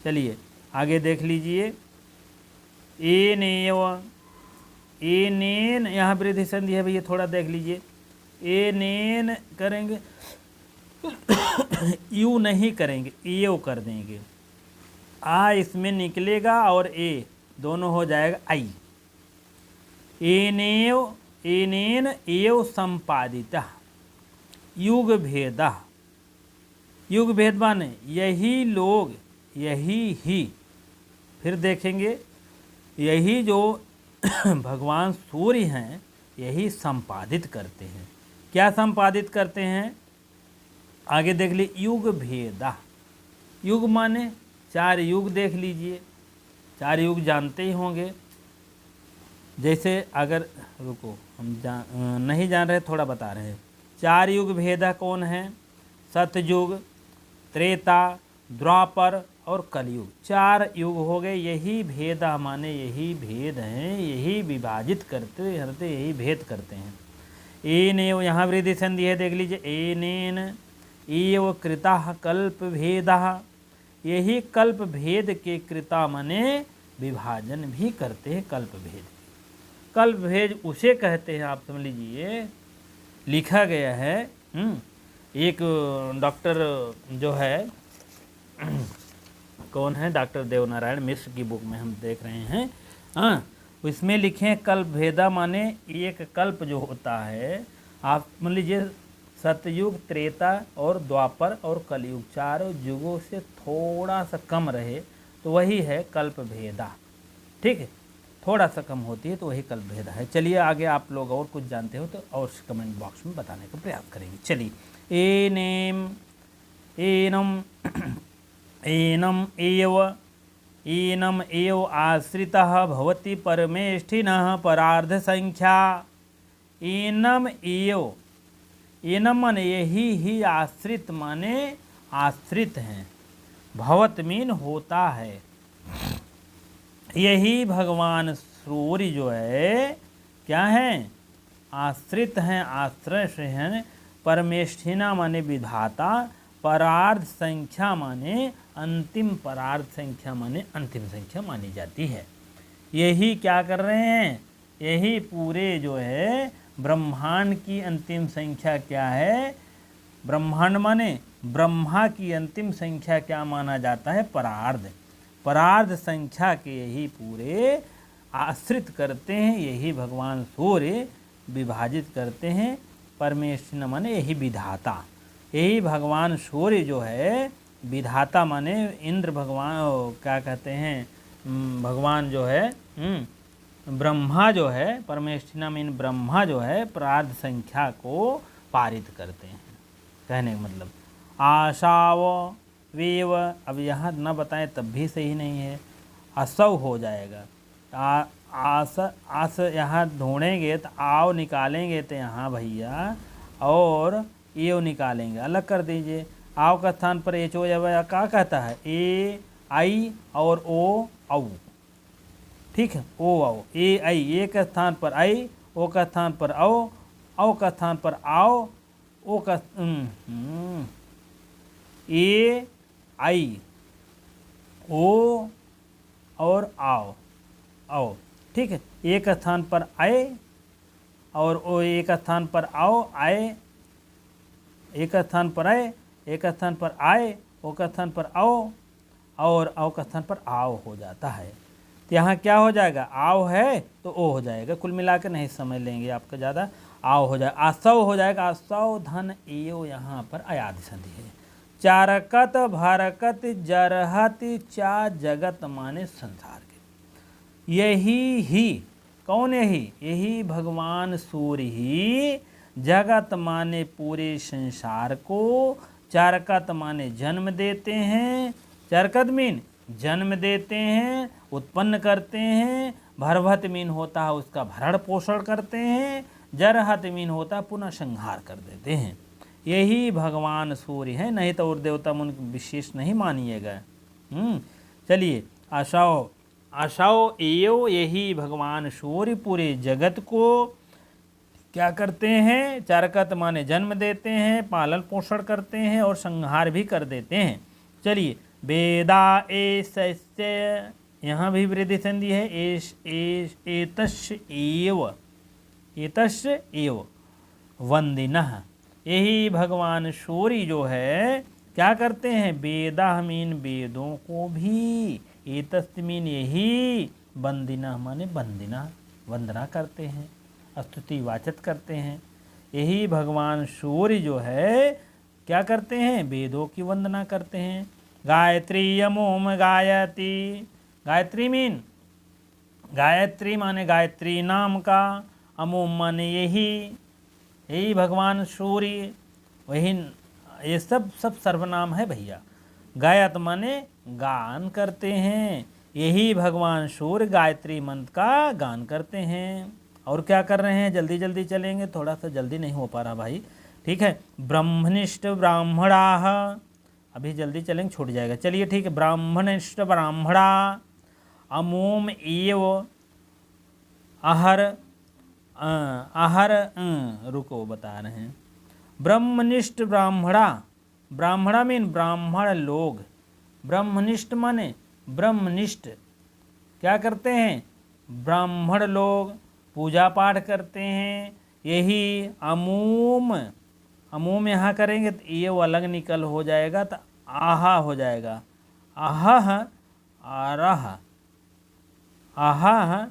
चलिए आगे देख लीजिए। एनेन, यहाँ वृद्धि संधि है भैया, थोड़ा देख लीजिए। एनेन करेंगे, यू नहीं करेंगे, एव कर देंगे। आ इसमें निकलेगा और ए दोनों हो जाएगा आई। एनेन एव संपादिता, युग भेदा, युग भेद माने यही लोग, यही ही, फिर देखेंगे यही जो भगवान सूर्य हैं यही संपादित करते हैं। क्या संपादित करते हैं, आगे देख लीजिए। युग भेदा, युग माने 4 युग देख लीजिए, 4 युग जानते ही होंगे। जैसे अगर, रुको हम नहीं जान रहे, थोड़ा बता रहे हैं। 4 युग भेदा कौन है, सतयुग, त्रेता, द्वापर और कलयुग, 4 युग हो गए। यही भेदा माने यही भेद हैं, यही विभाजित करते करते यही भेद करते हैं। एनेव, यहाँ वृद्धि संधि है, देख लीजिए। एनेन एव कृता कल्प भेदा, यही कल्प भेद के कृता माने विभाजन भी करते हैं। कल्प भेद, कल्प भेद उसे कहते हैं, आप समझ लीजिए। लिखा गया है, एक डॉक्टर जो है, कौन है, डॉक्टर देवनारायण मिश्र की बुक में हम देख रहे हैं। इसमें लिखे कल्प भेदा माने एक कल्प जो होता है, आप मान लीजिए सतयुग, त्रेता और द्वापर और कलयुग, 4 युगों से थोड़ा सा कम रहे तो वही है कल्प भेदा। ठीक है, थोड़ा सा कम होती है तो वही कल्प भेदा है। चलिए आगे, आप लोग और कुछ जानते हो तो और कमेंट बॉक्स में बताने का प्रयास करेंगे। चलिए, एनम एव आश्रितः भवति परमेष्ठिनः परार्ध संख्या। एनम एव, एनम माने यही ही, आश्रित माने आश्रित हैं, भवत मीन होता है। यही भगवान सूर्य जो है क्या है, आश्रित हैं, आश्रय से हैं। परमेष्ठिना माने विधाता, परार्ध संख्या माने अंतिम, परार्ध संख्या माने अंतिम संख्या मानी जाती है। यही क्या कर रहे हैं, यही पूरे जो है ब्रह्मांड की अंतिम संख्या क्या है, ब्रह्मांड माने ब्रह्मा की अंतिम संख्या क्या माना जाता है, परार्ध। परार्ध संख्या के यही पूरे आश्रित करते हैं, यही भगवान सूर्य विभाजित करते हैं। परमेश्वर माने यही विधाता, यही भगवान सूर्य जो है विधाता माने इंद्र भगवान, क्या कहते हैं, भगवान जो है ब्रह्मा जो है, परमेष्ठिना मीन ब्रह्मा जो है प्रार्थ संख्या को पारित करते हैं। कहने का मतलब आशाव वेव, अब यहाँ न बताएं तब भी सही नहीं है, असव हो जाएगा। आस यहाँ ढूंढेंगे तो आव निकालेंगे तो यहाँ भैया और एव निकालेंगे, अलग कर दीजिए। आव का स्थान पर एच ओ या क्या कहता है, ए आई और ओ औ, ठीक है, ओ आओ, ए आई, ए का स्थान पर आई, ओ का स्थान पर औ का स्थान पर आओ, ओ का ए आई ओ और आओ, ठीक है। ए का स्थान पर आए और ओ, ए का स्थान पर आओ आए, ए का स्थान पर आए, ए का स्थान पर आए, ओ का स्थान पर आओ और आओ का स्थान पर आओ हो जाता है। तो यहाँ क्या हो जाएगा, आओ है तो ओ हो जाएगा, कुल मिलाकर नहीं समझ लेंगे आपका ज़्यादा, आओ हो जाएगा, आसव हो जाएगा, आसव धन एव यहाँ पर अयादि संधि है। चारकत भरकत जरहत चा जगत माने संसार के, यही ही, कौन यही भगवान सूर्य ही जगत माने पूरे संसार को, चारकत माने जन्म देते हैं, चारकत मीन जन्म देते हैं, उत्पन्न करते हैं, भरभत मीन होता है उसका भरण पोषण करते हैं, जरहत मीन होता है पुनः संहार कर देते हैं। यही भगवान सूर्य है, नहीं तो और देवता मन विशेष नहीं मानिएगा। चलिए, आशाओ एयो, यही भगवान सूर्य पूरे जगत को क्या करते हैं, चारकत माने जन्म देते हैं, पालन पोषण करते हैं और संहार भी कर देते हैं। चलिए, वेदा एस्य, यहाँ भी वृद्धि संधि है, एतस्य एव वंदिनः, यही भगवान सूर्य जो है क्या करते हैं, वेदा मीन वेदों को भी, एतस्य मीन यही, वंदिनः माने वंदिना, वंदना करते हैं, स्तुति वाचक करते हैं। यही भगवान सूर्य जो है क्या करते हैं, वेदों की वंदना करते हैं। गायत्री यमोम गायती, गायत्री मीन, गायत्री माने गायत्री नाम का, अमोम माने यही भगवान सूर्य, वही, ये सब सर्वनाम है भैया। गायत माने गान करते हैं, यही भगवान सूर्य गायत्री मंत्र का गान करते हैं। और क्या कर रहे हैं, जल्दी जल्दी चलेंगे, थोड़ा सा जल्दी नहीं हो पा रहा भाई, ठीक है। ब्रह्मनिष्ठ ब्राह्मणाः, अभी जल्दी चलेंगे छूट जाएगा, चलिए ठीक है। ब्राह्मणिष्ठ ब्राह्मणा, अमोम एव आहर रुको बता रहे हैं। ब्रह्मनिष्ठ ब्राह्मणा, ब्राह्मणा मीन ब्राह्मण लोग, ब्रह्मनिष्ठ माने ब्रह्मनिष्ठ, क्या करते हैं, ब्राह्मण लोग पूजा पाठ करते हैं। यही अमूम, अमूम यहाँ करेंगे तो ये वो अलग निकल हो जाएगा, तो आहा हो जाएगा, आहा आरह, आहा,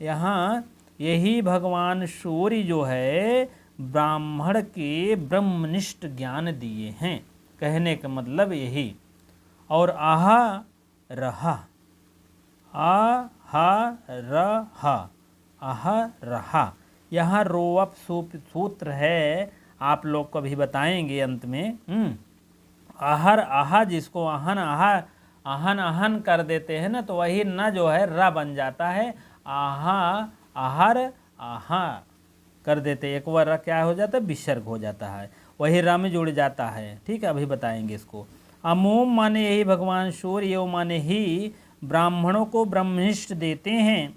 यहाँ यही भगवान सूर्य जो है ब्राह्मण के ब्रह्मनिष्ठ ज्ञान दिए हैं, कहने का मतलब यही। और आहा रहा, आहा रहा, आहा रहा, यहाँ रोअप सूत्र है, आप लोग को भी बताएंगे अंत में। आहर आहा, जिसको आहन आहा, आहन आहन कर देते हैं ना, तो वही न जो है र बन जाता है, आहा आहर आहा कर देते, एक बार र क्या हो जाता है, विसर्ग हो जाता है, वही र में जुड़ जाता है, ठीक है, अभी बताएंगे इसको। अमोम माने यही भगवान सूर्य, यो माने ही ब्राह्मणों को ब्रह्मनिष्ठ देते हैं।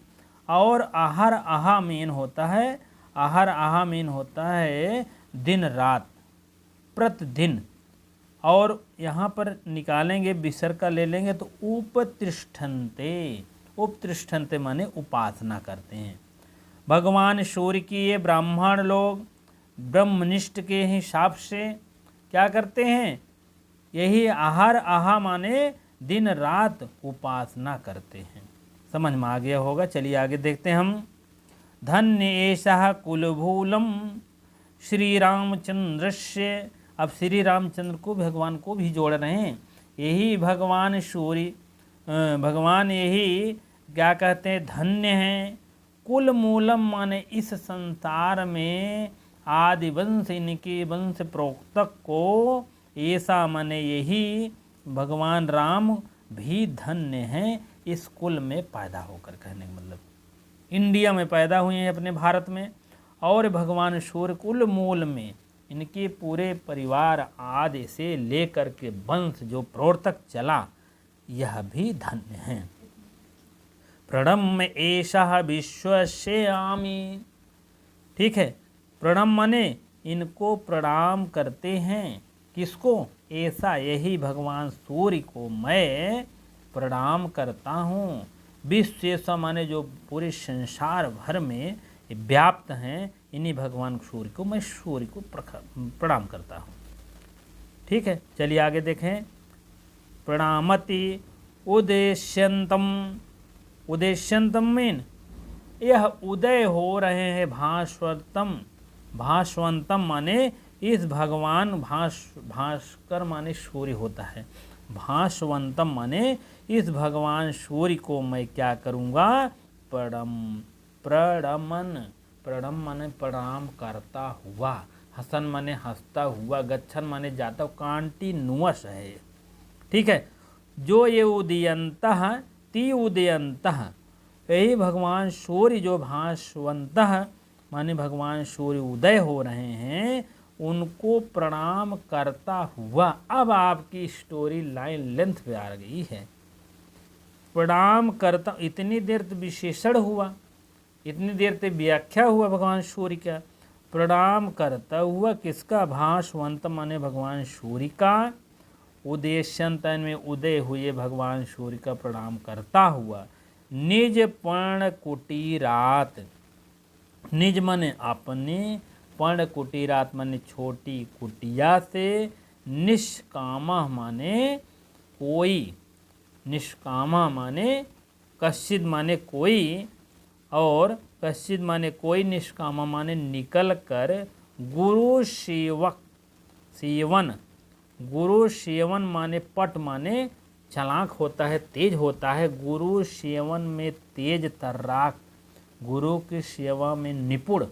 और आहर आहा मीन होता है, आहर आहा मीन होता है दिन रात, प्रतिदिन। और यहाँ पर निकालेंगे विसर्ग का ले लेंगे तो उपतिष्ठन्ते, उपतिष्ठन्ते माने उपासना करते हैं। भगवान सूर्य की ये ब्राह्मण लोग ब्रह्मनिष्ठ के हिसाब से क्या करते हैं, यही आहार आहा माने दिन रात उपासना करते हैं। समझ में आ गया होगा, चलिए आगे देखते हैं हम। धन्य एषः कुलभूलम श्री रामचंद्रस्य, अब श्री रामचंद्र को भगवान को भी जोड़ रहे हैं। यही भगवान सूर्य, भगवान यही क्या कहते हैं, धन्य हैं, कुल मूलम माने इस संसार में आदि वंश इनके वंश प्रोक्तक को ऐसा माने यही भगवान राम भी धन्य हैं इस कुल में पैदा होकर। कहने का मतलब इंडिया में पैदा हुए हैं अपने भारत में, और भगवान सूर्य कुल मूल में इनके पूरे परिवार आदि से लेकर के वंश जो प्रवर्तक चला यह भी धन्य है। प्रणम्य एषः विश्वस्यामि। ठीक है, प्रणम माने इनको प्रणाम करते हैं। किसको? ऐसा यही भगवान सूर्य को मैं प्रणाम करता हूँ। विश्व माने जो पूरे संसार भर में व्याप्त हैं, इन्हीं भगवान सूर्य को मैं सूर्य को प्रणाम करता हूँ। ठीक है, चलिए आगे देखें। प्रणामति उदेश्यंतम। उदेश्यंतम मीन यह उदय हो रहे हैं भास्वतम। भास्वंतम माने इस भगवान भास्कर माने सूर्य होता है। भास्वंतम माने इस भगवान सूर्य को मैं क्या करूँगा? प्रणमन। प्रणम माने प्रणाम करता हुआ। हसन माने हंसता हुआ। गच्छन माने जाता हुआ। कंटिन्यूअस है। ठीक है, जो ये उदयंतः ती उदयंतः, यही भगवान सूर्य जो भास्वंतः माने भगवान सूर्य उदय हो रहे हैं उनको प्रणाम करता हुआ। अब आपकी स्टोरी लाइन लेंथ पे आ गई है। प्रणाम करता, इतनी देर तो विशेषण हुआ, इतनी देर तो व्याख्या हुआ भगवान सूर्य का। प्रणाम करता हुआ किसका? भास्वंत माने भगवान सूर्य का। उदेश्यंतन में उदय हुए भगवान सूर्य का प्रणाम करता हुआ। निज पर्ण कुटीरात। निज माने अपने, पर्ण कुटीरात माने छोटी कुटिया से। निष्कामा माने कोई। निष्कामा माने कश्चित माने कोई, और कश्चित माने कोई, निष्कामा माने निकल कर। गुरु सेवक सेवन। गुरु सेवन माने पट माने चालाक होता है, तेज होता है। गुरु सेवन में तेज तर्राक, गुरु की सेवा में निपुण।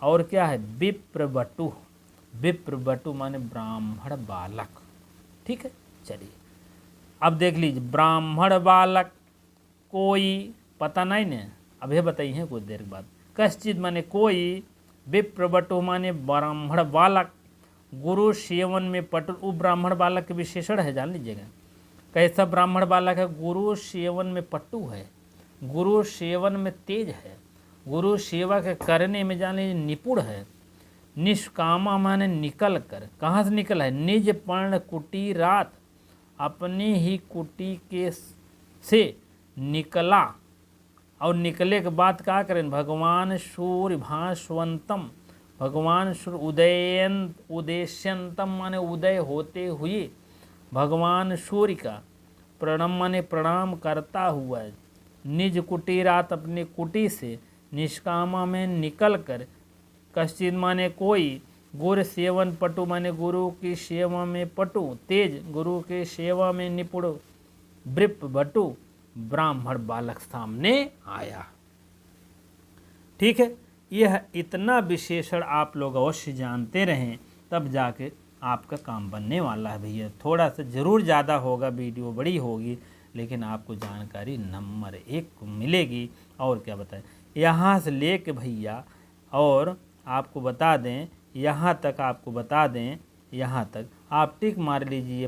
और क्या है? विप्रवटु। विप्रवटु माने ब्राह्मण बालक। ठीक है, चलिए अब देख लीजिए। ब्राह्मण बालक कोई, पता नहीं ने, अभी बताइए कुछ देर बाद। कश्चित माने कोई। विप्रवटु माने ब्राह्मण बालक। गुरु सेवन में पटु। वो ब्राह्मण बालक के विशेषण है, जान लीजिएगा। कैसा ब्राह्मण बालक है? गुरु सेवन में पटु है, गुरु सेवन में तेज है, गुरु सेवा के करने में जान लीजिए निपुण है। निष्कामा माने निकल कर। कहाँ से निकल है? निज पर्ण कुटीरात, अपनी ही कुटी के से निकला। और निकले के बाद क्या करें? भगवान सूर्य भास्वंतम, भगवान सूर्य उदेश्यंतम माने उदय होते हुए भगवान सूर्य का प्रणम माने प्रणाम करता हुआ। निज कुटीरात अपने कुटी से। निष्कामा में निकल कर। कश्चित माने कोई। गुरु सेवन पटु माने गुरु की सेवा में पटु तेज, गुरु के सेवा में निपुण। ब्रिप भटु ब्राह्मण बालक सामने आया। ठीक है, यह इतना विशेषण आप लोग अवश्य जानते रहें, तब जाके आपका काम बनने वाला है भैया। थोड़ा सा ज़रूर ज़्यादा होगा, वीडियो बड़ी होगी, लेकिन आपको जानकारी नंबर 1 मिलेगी। और क्या बताएं, यहाँ से ले के भैया, और आपको बता दें यहाँ तक, आपको बता दें यहाँ तक आप टिक मार लीजिए।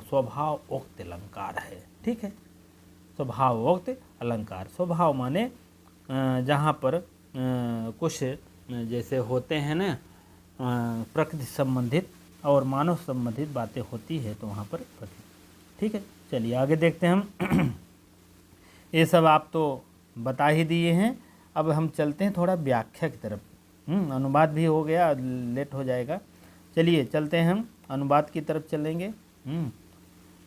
स्वभाव उक्त अलंकार है। ठीक है, स्वभाव उक्त अलंकार। स्वभाव माने जहाँ पर कुछ जैसे होते हैं ना प्रकृति संबंधित और मानव संबंधित बातें होती है, तो वहाँ पर प्रकृति। ठीक है, चलिए आगे देखते हैं हम। ये सब आप तो बता ही दिए हैं। अब हम चलते हैं थोड़ा व्याख्या की तरफ। अनुवाद भी हो गया, लेट हो जाएगा। चलिए चलते हैं, हम अनुवाद की तरफ चलेंगे।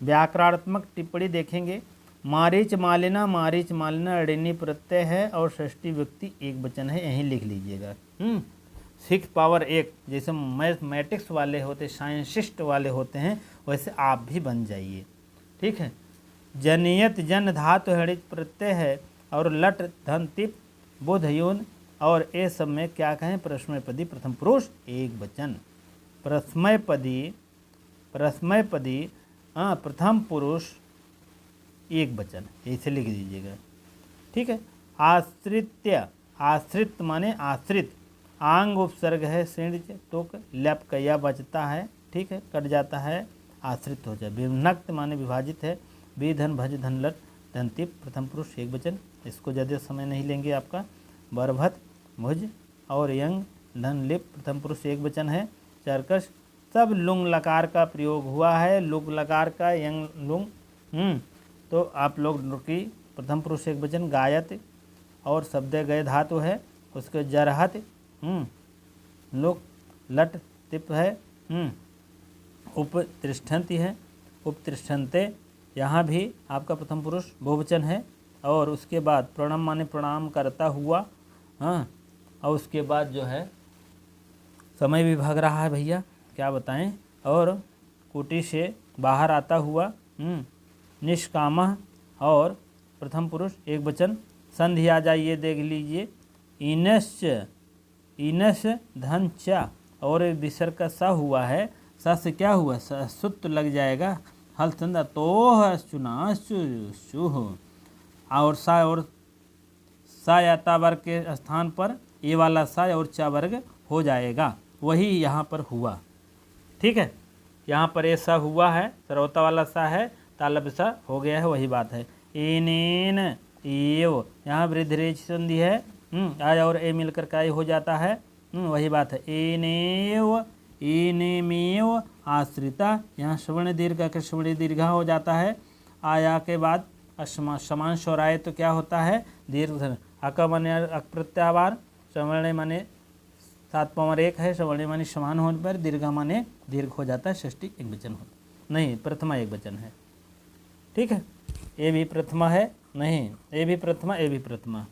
व्याकरणात्मक टिप्पणी देखेंगे। मारीच मालिना, मारीच मालिना ऋणी प्रत्यय है और षष्ठी व्यक्ति एक वचन है, यहीं लिख लीजिएगा। 6 पावर 1 जैसे मैथमेटिक्स वाले होते, साइंसिस्ट वाले होते हैं, वैसे आप भी बन जाइए। ठीक है, जनियत जन धातु हड़ित प्रत्यय है और लट धन तिप बोधयोन और ए सब में क्या कहें, परस्मैपदी प्रथम पुरुष एक वचन। परस्मैपदी प्रथम पुरुष एक वचन, ऐसे लिख दीजिएगा। ठीक है। आश्रित्य, आश्रित माने आश्रित, आंग उपसर्ग है सिंच तो लप कया बचता है। ठीक है, कट जाता है, आश्रित हो जाए। विभक्त माने विभाजित है, बी धन भज धन लट धनतिप प्रथम पुरुष एक वचन। इसको ज़्यादा समय नहीं लेंगे आपका। बरभत भुज और यंग धन लिप प्रथम पुरुष एक वचन है। चरकस सब लुंग लकार का प्रयोग हुआ है, लुंग लकार का यंग लुंग। तो आप लोग की प्रथम पुरुष एक वचन। गायत और शब्द गए धातु है, उसके जरहत लोक लट तिप है। उपतिष्ठन्ति है, उपतिष्ठन्ते यहाँ भी आपका प्रथम पुरुष बहुवचन है। और उसके बाद प्रणाम माने प्रणाम करता हुआ। और उसके बाद जो है समय भी भाग रहा है भैया, क्या बताएं। और कुटी से बाहर आता हुआ। निष्कामः और प्रथम पुरुष एक वचन। संधि आ जाइए, देख लीजिए। ईनश धन चा और विसर्ग का सा हुआ है, सा से क्या हुआ, सुत लग जाएगा। हल संधा तो चुना और सा या ता वर्ग के स्थान पर ये वाला सा और चा वर्ग हो जाएगा, वही यहाँ पर हुआ। ठीक है, यहाँ पर ये सा हुआ है, सरौता वाला सा है, तालब सा हो गया है, वही बात है। एनेन एव, यहाँ वृद्धि संधि है, आय और ए मिलकर का हो जाता है, वही बात है। एनेव एनेमेव आश्रिता, यहाँ श्रवण दीर्घ का श्रवण दीर्घा हो जाता है। आया के बाद समान शौराय तो क्या होता है, दीर्घ। अक माने अक प्रत्यावार, श्रवण माने 7 पावर 1 है, श्रवण माने समान होने पर दीर्घा माने दीर्घ हो जाता है, षष्ठी एक वचन होता नहीं, प्रथमा एक वचन है। ठीक है, ये भी प्रथमा है, नहीं ये भी प्रथमा, ये भी प्रथमा।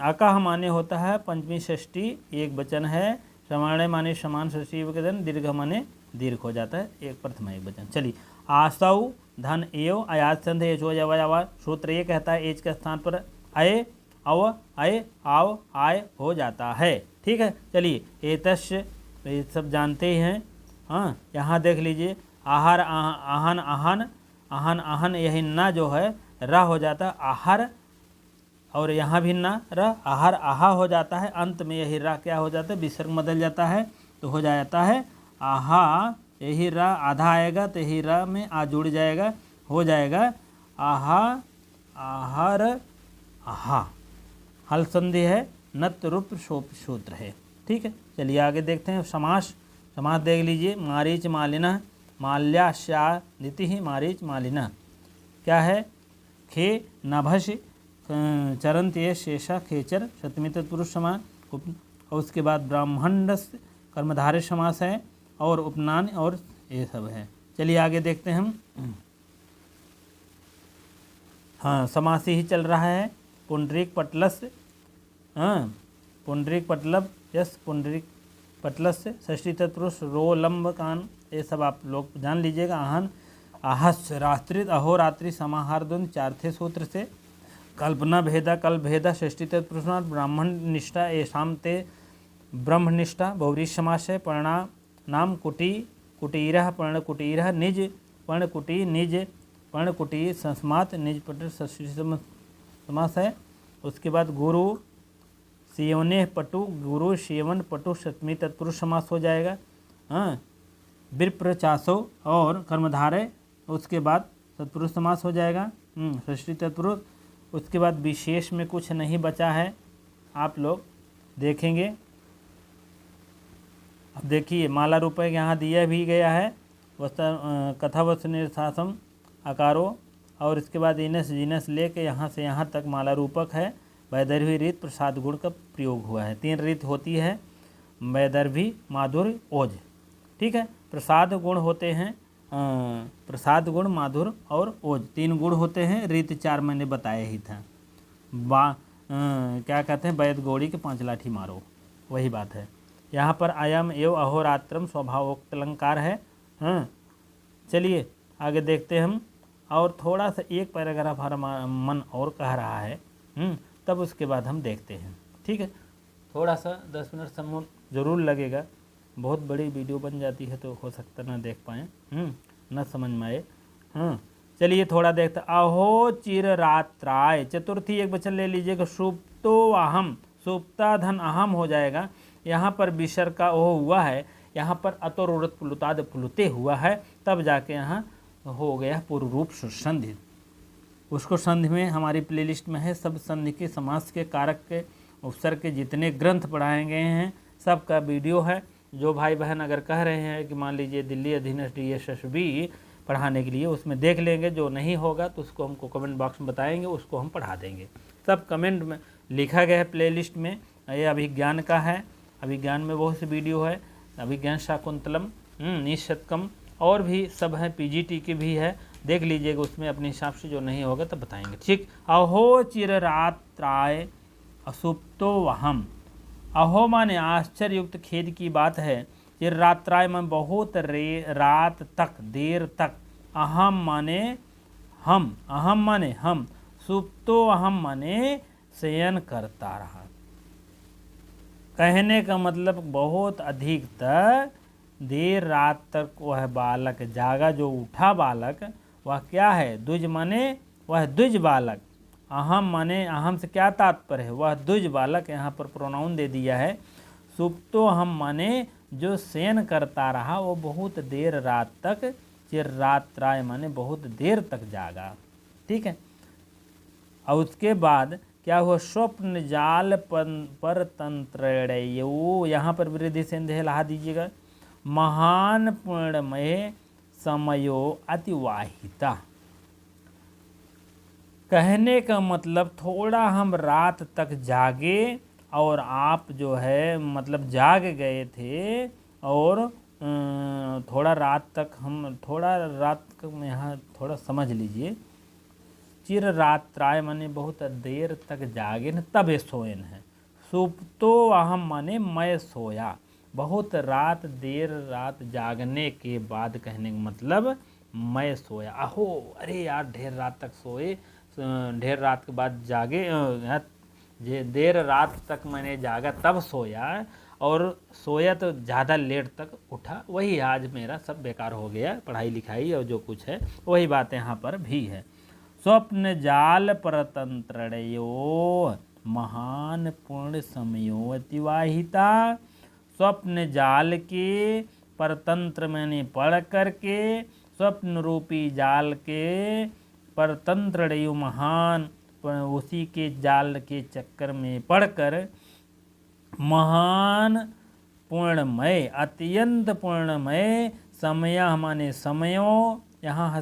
अकाह माने होता है पंचमी षष्ठी एक वचन है, श्रवण माने समान षष्ठी एक वचन, दीर्घ माने दीर्घ हो जाता है, एक प्रथमा एक वचन। चलिए, आसौ धन एव आयात संध एच हो जावा, सूत्र ये कहता है एच के स्थान पर अय अव अय आव आय हो जाता है। ठीक है, चलिए एतस्य ये सब जानते ही हैं। यहाँ देख लीजिए, आहार आहन आहन आहन आहन, यही ना जो है रा हो जाता है आहार, और यहाँ भी ना रा, आहार आहा हो जाता है। अंत में यही रा क्या हो जाता है, विसर्ग बदल जाता है, तो हो जाता है आहा। यही रा आधा आएगा तो यही रा में आ जुड़ जाएगा, हो जाएगा आहा आहार आहा। हल संधि है, नत रूप सूत्र है। ठीक है, चलिए आगे देखते हैं। समास, समास देख लीजिए। मारीच मालिना, माल्याशादिति ही मारीच मालिना क्या है, खे नभस चरंत ये शेषा खेचर शतमी तत्पुरुष समान। और उसके बाद ब्राह्मणस कर्मधारय समास है, और उपनान और ये सब है। चलिए आगे देखते हैं हम। समासी ही चल रहा है। पुंडरीक पटलस, पुंडरीक पटलब यस पुंडरीक पटलस से षष्ठी तत्पुरुष रो लंब कान, ये सब आप लोग जान लीजिएगा। आहन आहस रात्रित अहोरात्रि समाहार द्वंद चारथे सूत्र से। कल्पना भेदा कल्प भेदा षष्ठी तत्पुरुष ब्राह्मण निष्ठा ये शाम ते ब्रह्मनिष्ठा बहुरी समास है। परिणाम नाम कुटी कुटीरः पर्ण कुटीरः निज पर्ण कुटी निज पर्ण कुटी संस्मात निज पट षष्ठी समास है। उसके बाद गुरु सियोने पटु गुरु शिवन पटु सप्तमी तत्पुरुष समास हो जाएगा। विप्र चासो और कर्मधारय, उसके बाद तत्पुरुष समास हो जाएगा, षष्ठी तत्पुरुष। उसके बाद विशेष में कुछ नहीं बचा है, आप लोग देखेंगे। अब देखिए माला रूपये यहाँ दिया भी गया है, कथा वस्तु निर्शासम आकारो, और इसके बाद इनस जिनस ले के यहाँ से यहाँ तक माला रूपक है। वैदर्भी रीत प्रसाद गुण का प्रयोग हुआ है। 3 रीत होती है, वैदर्भी माधुर्य ओज। ठीक है, प्रसाद गुण होते हैं, प्रसाद गुण माधुर और ओज 3 गुण होते हैं। रीत 4 मैंने बताया ही था। क्या कहते हैं, वैद गौड़ी के 5 लाठी मारो, वही बात है। यहाँ पर अयम एव अहोरात्रम स्वभावोक्त अलंकार है। चलिए आगे देखते हैं हम। और थोड़ा सा एक पैराग्राफ हमारा मन और कह रहा है, तब उसके बाद हम देखते हैं। ठीक है, थोड़ा सा 10 मिनट समय ज़रूर लगेगा, बहुत बड़ी वीडियो बन जाती है तो हो सकता ना देख पाएँ, न समझ में आए। चलिए थोड़ा देखते। अहो चिर रात्राय, चतुर्थी एक वचन ले लीजिएगा। सुप्तो अहम, सुप्ता धन अहम हो जाएगा। यहाँ पर विसर्ग का ओह हुआ है, यहाँ पर अतोरुत प्लुताद प्लुते हुआ है, तब जाके यहाँ हो गया पूर्व रूप सुसंधि। उसको संधि में हमारी प्लेलिस्ट में है, सब संधि के समास के कारक के उपसर्ग के जितने ग्रंथ पढ़ाए गए हैं सब का वीडियो है। जो भाई बहन अगर कह रहे हैं कि मान लीजिए दिल्ली अधीनस्थ DSSB पढ़ाने के लिए, उसमें देख लेंगे, जो नहीं होगा तो उसको हमको कमेंट बॉक्स में बताएंगे, उसको हम पढ़ा देंगे। सब कमेंट में लिखा गया है प्लेलिस्ट में। ये अभिज्ञान का है, अभिज्ञान में बहुत सी वीडियो है, अभिज्ञान शाकुंतलम, निशतकम और भी सब है, PGT की भी है, देख लीजिएगा, उसमें अपने हिसाब से जो नहीं होगा तब बताएंगे। ठीक। अहो चिर रात्राय असुप्तो वहम, अहो माने आश्चर्ययुक्त खेद की बात है, चिर रात्राय में बहुत रात तक, देर तक, अहम माने हम, अहम माने हम, सुप्तो अहम माने शयन करता रहा। कहने का मतलब बहुत अधिक तक देर रात तक वह बालक जागा, जो उठा बालक वह क्या है, द्विज माने वह द्विज बालक, अहम माने अहम से क्या तात्पर्य है, वह द्विज बालक, यहाँ पर प्रोनाउन दे दिया है। सुप्तो अहम माने जो शयन करता रहा वो बहुत देर रात तक, चिर रात्राय माने बहुत देर तक जागा। ठीक है, और उसके बाद क्या हुआ, स्वप्न जाल पर तंत्रणयो, यहाँ पर वृद्धि संदेह ला दीजिएगा। महान पूर्णमय समयो अतिवाहिता, कहने का मतलब थोड़ा हम रात तक जागे और आप जो है मतलब जाग गए थे, और थोड़ा रात तक हम, थोड़ा रात में यहाँ थोड़ा समझ लीजिए, चिर रात्राय माने बहुत देर तक जागे न तब सोएन है। सुप्तो अहम माने मैं सोया, बहुत रात देर रात जागने के बाद कहने का मतलब मैं सोया। अहो अरे यार ढेर रात तक सोए, ढेर रात के बाद जागे, देर रात तक मैंने जागा तब सोया, और सोया तो ज़्यादा लेट तक उठा, वही आज मेरा सब बेकार हो गया, पढ़ाई लिखाई और जो कुछ है वही बात यहाँ पर भी है। स्वप्न जाल परतंत्रणयो महान पूर्ण समयो अतिवाहिता, स्वप्न जाल के परतंत्र मैंने पढ़ करके, स्वप्न रूपी जाल के परतंत्रणयो महान, उसी के जाल के चक्कर में पढ़कर महान पूर्णमय, अत्यंत पूर्णमय, समय माने समयों, यहाँ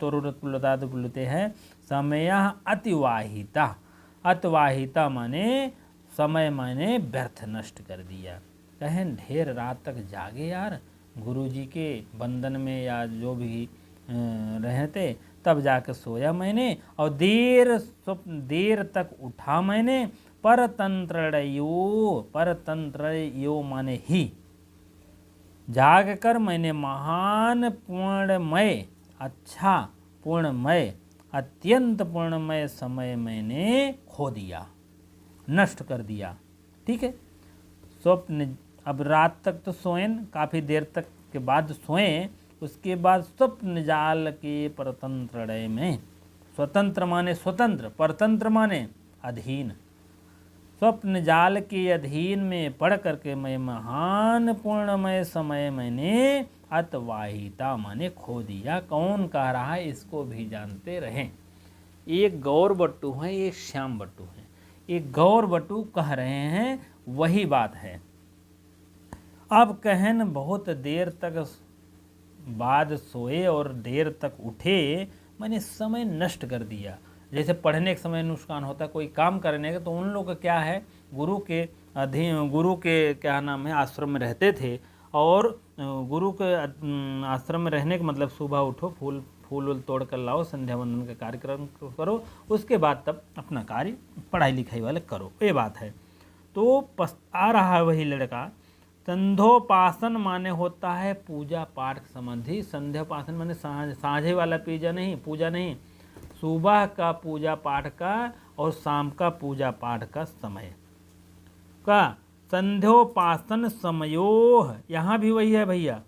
बोलते हैं समय अतिवाहिता, अतिवाहिता माने समय माने व्यर्थ नष्ट कर दिया। कहें ढेर रात तक जागे यार, गुरुजी के बंधन में या जो भी रहे थे, तब जाकर सोया मैंने, और देर तक उठा मैंने। परतंत्रयो माने ही, जाग कर मैंने महान पूर्णमय, अच्छा पूर्णमय, अत्यंत पूर्णमय समय मैंने खो दिया, नष्ट कर दिया। ठीक है, स्वप्न, अब रात तक तो सोएं, काफ़ी देर तक के बाद सोएं, उसके बाद स्वप्न जाल के परतंत्र में, स्वतंत्र माने स्वतंत्र, परतंत्र माने अधीन, स्वप्न जाल के अधीन में पढ़ करके मैं महान पूर्णमय समय मैंने अतवाहिता माने खो दिया। कौन कह रहा है इसको भी जानते रहें। एक गौर बट्टू है, एक श्याम बट्टू है, एक गौर बट्टू कह रहे हैं, वही बात है। अब कहन बहुत देर तक बाद सोए और देर तक उठे, मैंने समय नष्ट कर दिया। जैसे पढ़ने के समय नुकसान होता है, कोई काम करने का, तो उन लोग का क्या है, गुरु के अधीन, गुरु के क्या नाम है, आश्रम में रहते थे, और गुरु के आश्रम में रहने का मतलब सुबह उठो, फूल तोड़ कर लाओ, संध्या वंदन का कार्यक्रम करो, उसके बाद तब अपना कार्य पढ़ाई लिखाई वाले करो, ये बात है। तो पछता रहा है वही लड़का, संध्योपासन माने होता है पूजा पाठ संबंधी। संध्योपासन माने साँझे वाला पूजा नहीं, सुबह का पूजा पाठ का और शाम का पूजा पाठ का समय का। संध्योपासन समयोह, यहाँ भी वही है भैया,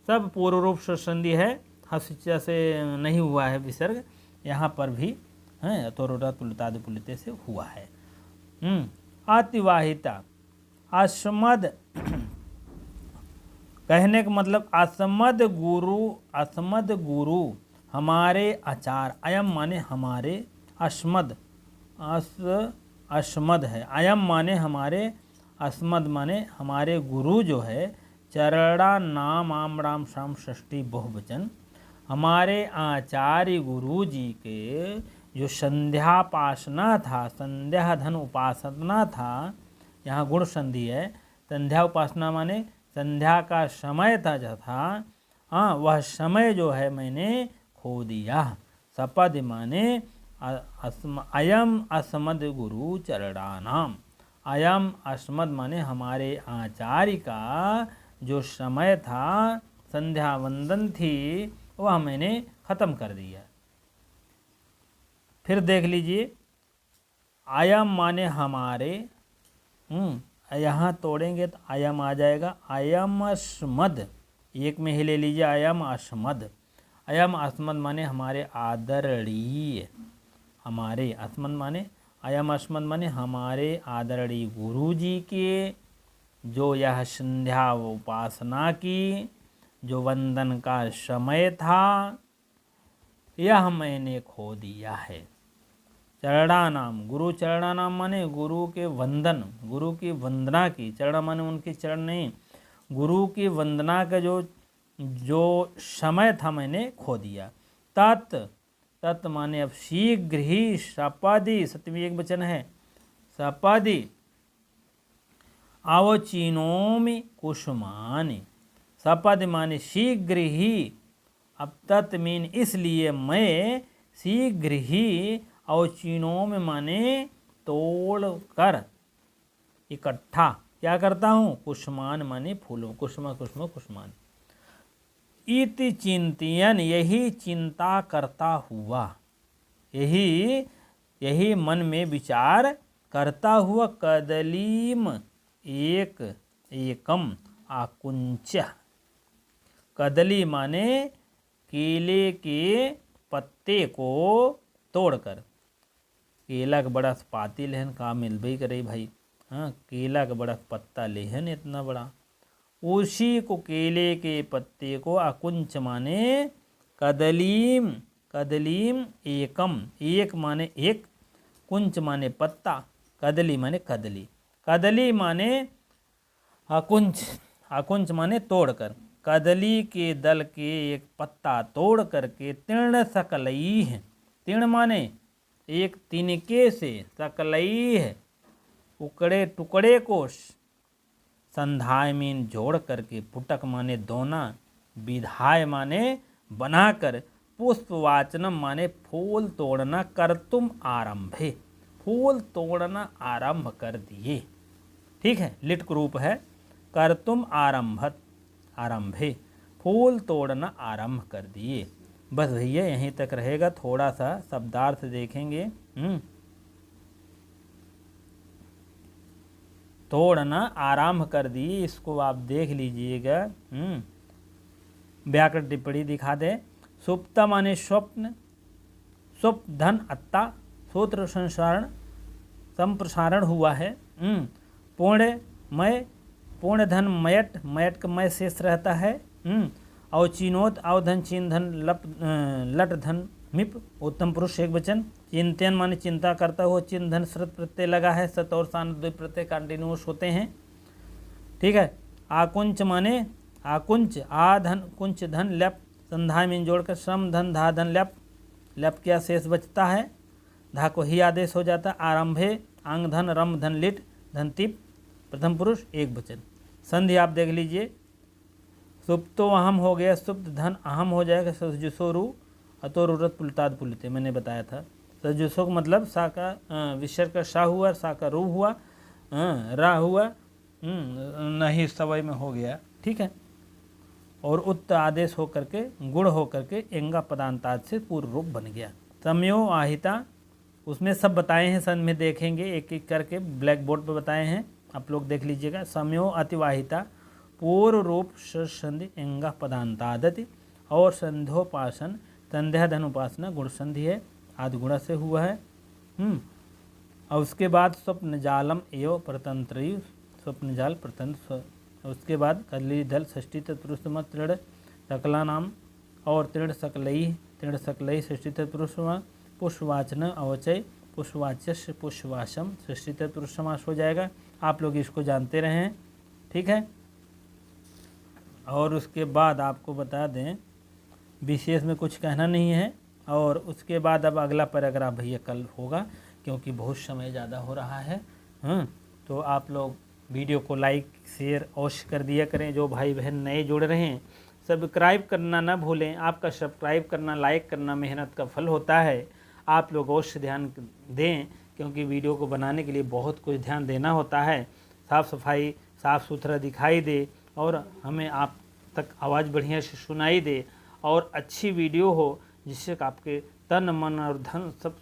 सब पूर्व रूप से संधि है, हसिचा से नहीं हुआ है विसर्ग, यहाँ पर भी है पुलिते से हुआ है। अतिवाहिता, अस्मद कहने का मतलब अस्मद गुरु हमारे आचार। अयम माने हमारे, अस्मद है, अयम माने हमारे, अस्मद माने हमारे गुरु जो है। चरणा नाम आम राम शाम षष्ठी बहुवचन, हमारे आचार्य गुरु जी के जो संध्यापासना था, संध्या धन उपासना था, यहाँ गुण संधि है। संध्या उपासना माने संध्या का समय था जो था, वह समय जो है मैंने खो दिया। सपद माने अयम अस्मद गुरु चरणानाम, अयम अस्मद माने हमारे आचार्य का जो समय था, संध्या वंदन थी, वह मैंने खत्म कर दिया। फिर देख लीजिए, अयम माने हमारे, यहाँ तोड़ेंगे तो अयम आ जाएगा, अयम अस्मद, एक में ही ले लीजिए, अयम अस्मद। अयम अस्मद माने हमारे आदरणीय, हमारे अस्मद माने, अयम अस्मद माने हमारे आदरणीय गुरु जी के जो यह संध्या उपासना की जो वंदन का समय था, यह मैंने खो दिया है। चरणानाम, गुरु चरणानाम माने गुरु के वंदन, गुरु की वंदना की, चरण माने उनके चरण नहीं, गुरु की वंदना का जो समय था मैंने खो दिया। तत् माने अब शीघ्र ही, सपादि सप्तमी एक वचन है, सपादि अवचिनोमि कुसुमानि, सपद माने शीघ्र ही, अब तत् मीन इसलिए मैं शीघ्र ही, अवचिनोमि माने तोड़ कर, इकट्ठा क्या करता हूँ, कुसुमान माने फूलों, कुसुमान। इति चिंतन, यही चिंता करता हुआ, यही मन में विचार करता हुआ, कदलीम एकम आकुंच, कदली माने केले के पत्ते को तोड़कर, केला का बड़ा पाती लेहन का मिलबे करे भाई, हाँ, केला का बड़ा पत्ता लेहन इतना बड़ा, उसी को केले के पत्ते को, आकुंच माने कदलीम, कदलीम एकम, एक माने एक, कुंच माने पत्ता, कदली माने कदली, कदली माने आकुंच, आकुंच माने तोड़कर, कदली के दल के एक पत्ता तोड़ करके, तीर्ण सकलई है, तीर्ण माने एक तिनके से, सकलई है उकड़े टुकड़े को, संधाय मीन जोड़ करके, पुटक माने दोना, विधाय माने बनाकर, पुष्पवाचनम माने फूल तोड़ना, कर तुम आरंभे, फूल तोड़ना आरंभ कर दिए। ठीक है, लिट रूप है, कर तुम आरंभे, फूल तोड़ना आरंभ कर दिए। बस भैया यहीं तक रहेगा, थोड़ा सा शब्दार्थ देखेंगे। तोड़ना आरंभ कर दिए, इसको आप देख लीजिएगा। व्याकरण टिप्पणी दिखा दे। सुप्ता माने स्वप्न, सुप धन अत्ता, सूत्र संप्रसारण हुआ है। पूर्ण मय, पूर्ण धन मयट, मयट का मय शेष रहता है। अवचिनोत, अवधन चीन धन लट धन मिप, उत्तम पुरुष एक वचन। चिंतन माने चिंता करता हुआ, चिन्ह धन श्रुत प्रत्यय लगा है, सत और सान द्वि प्रत्यय कंटिन्यूस होते हैं। ठीक है। आकुंच माने आकुंच, आ धन कुंच धन लप, संधा में जोड़कर श्रम धन धा धन लप, लप क्या शेष बचता है, धा को ही आदेश हो जाता। आरंभे आंग धन रम धन लिट धन तिप, प्रथम पुरुष एक वचन। संधि आप देख लीजिए, सुप्तो अहम हो गया, सुप्त धन अहम हो जाएगा, सजुसोरु अतोरुरत पुलताद पुलते, मैंने बताया था। सजुसो मतलब सा का विसर्ग का सा हुआ, सा का रू हुआ, रा हुआ, नहीं सवय में हो गया, ठीक है। और उत्त आदेश होकर के गुण होकर के एंगा पदांताद से पूर्व रूप बन गया। समयो आहिता, उसमें सब बताए हैं, सन में देखेंगे एक एक करके, ब्लैक बोर्ड पर बताए हैं, आप लोग देख लीजिएगा। समयो अतिवाहिता पूर्व रूप संधि एंगा पदांतादति, और संध्योपासन संध्या धन उपासना गुण संधि है, आदि गुण से हुआ है। और उसके बाद स्वप्न जालम एवं प्रतंत्र, स्वप्न जाल प्रतंत्र। उसके बाद कली दल षष्ठी तत्पुरुष तृण सकला नाम, और तृण सकलई षष्ठी तत्पुरुष पुष्पवाचन अवचय पुष्पवाच्य पुष्पवासम षष्ठी तत्पुरुष समास हो जाएगा। आप लोग इसको जानते रहे हैं, ठीक है। और उसके बाद आपको बता दें, विशेष में कुछ कहना नहीं है। और उसके बाद अब अगला पैराग्राफ भैया कल होगा, क्योंकि बहुत समय ज़्यादा हो रहा है। तो आप लोग वीडियो को लाइक शेयर अवश्य कर दिया करें। जो भाई बहन नए जुड़ रहे हैं, सब्सक्राइब करना ना भूलें। आपका सब्सक्राइब करना, लाइक करना मेहनत का फल होता है। आप लोग अवश्य ध्यान दें, क्योंकि वीडियो को बनाने के लिए बहुत कुछ ध्यान देना होता है। साफ़ सफाई, साफ़ सुथरा दिखाई दे, और हमें आप तक आवाज़ बढ़िया से सुनाई दे, और अच्छी वीडियो हो जिससे आपके तन मन और धन सब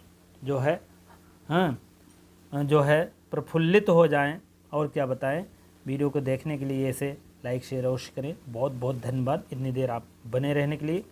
जो है प्रफुल्लित हो जाएं। और क्या बताएं, वीडियो को देखने के लिए ऐसे लाइक शेयर अवश्य करें। बहुत बहुत धन्यवाद इतनी देर आप बने रहने के लिए।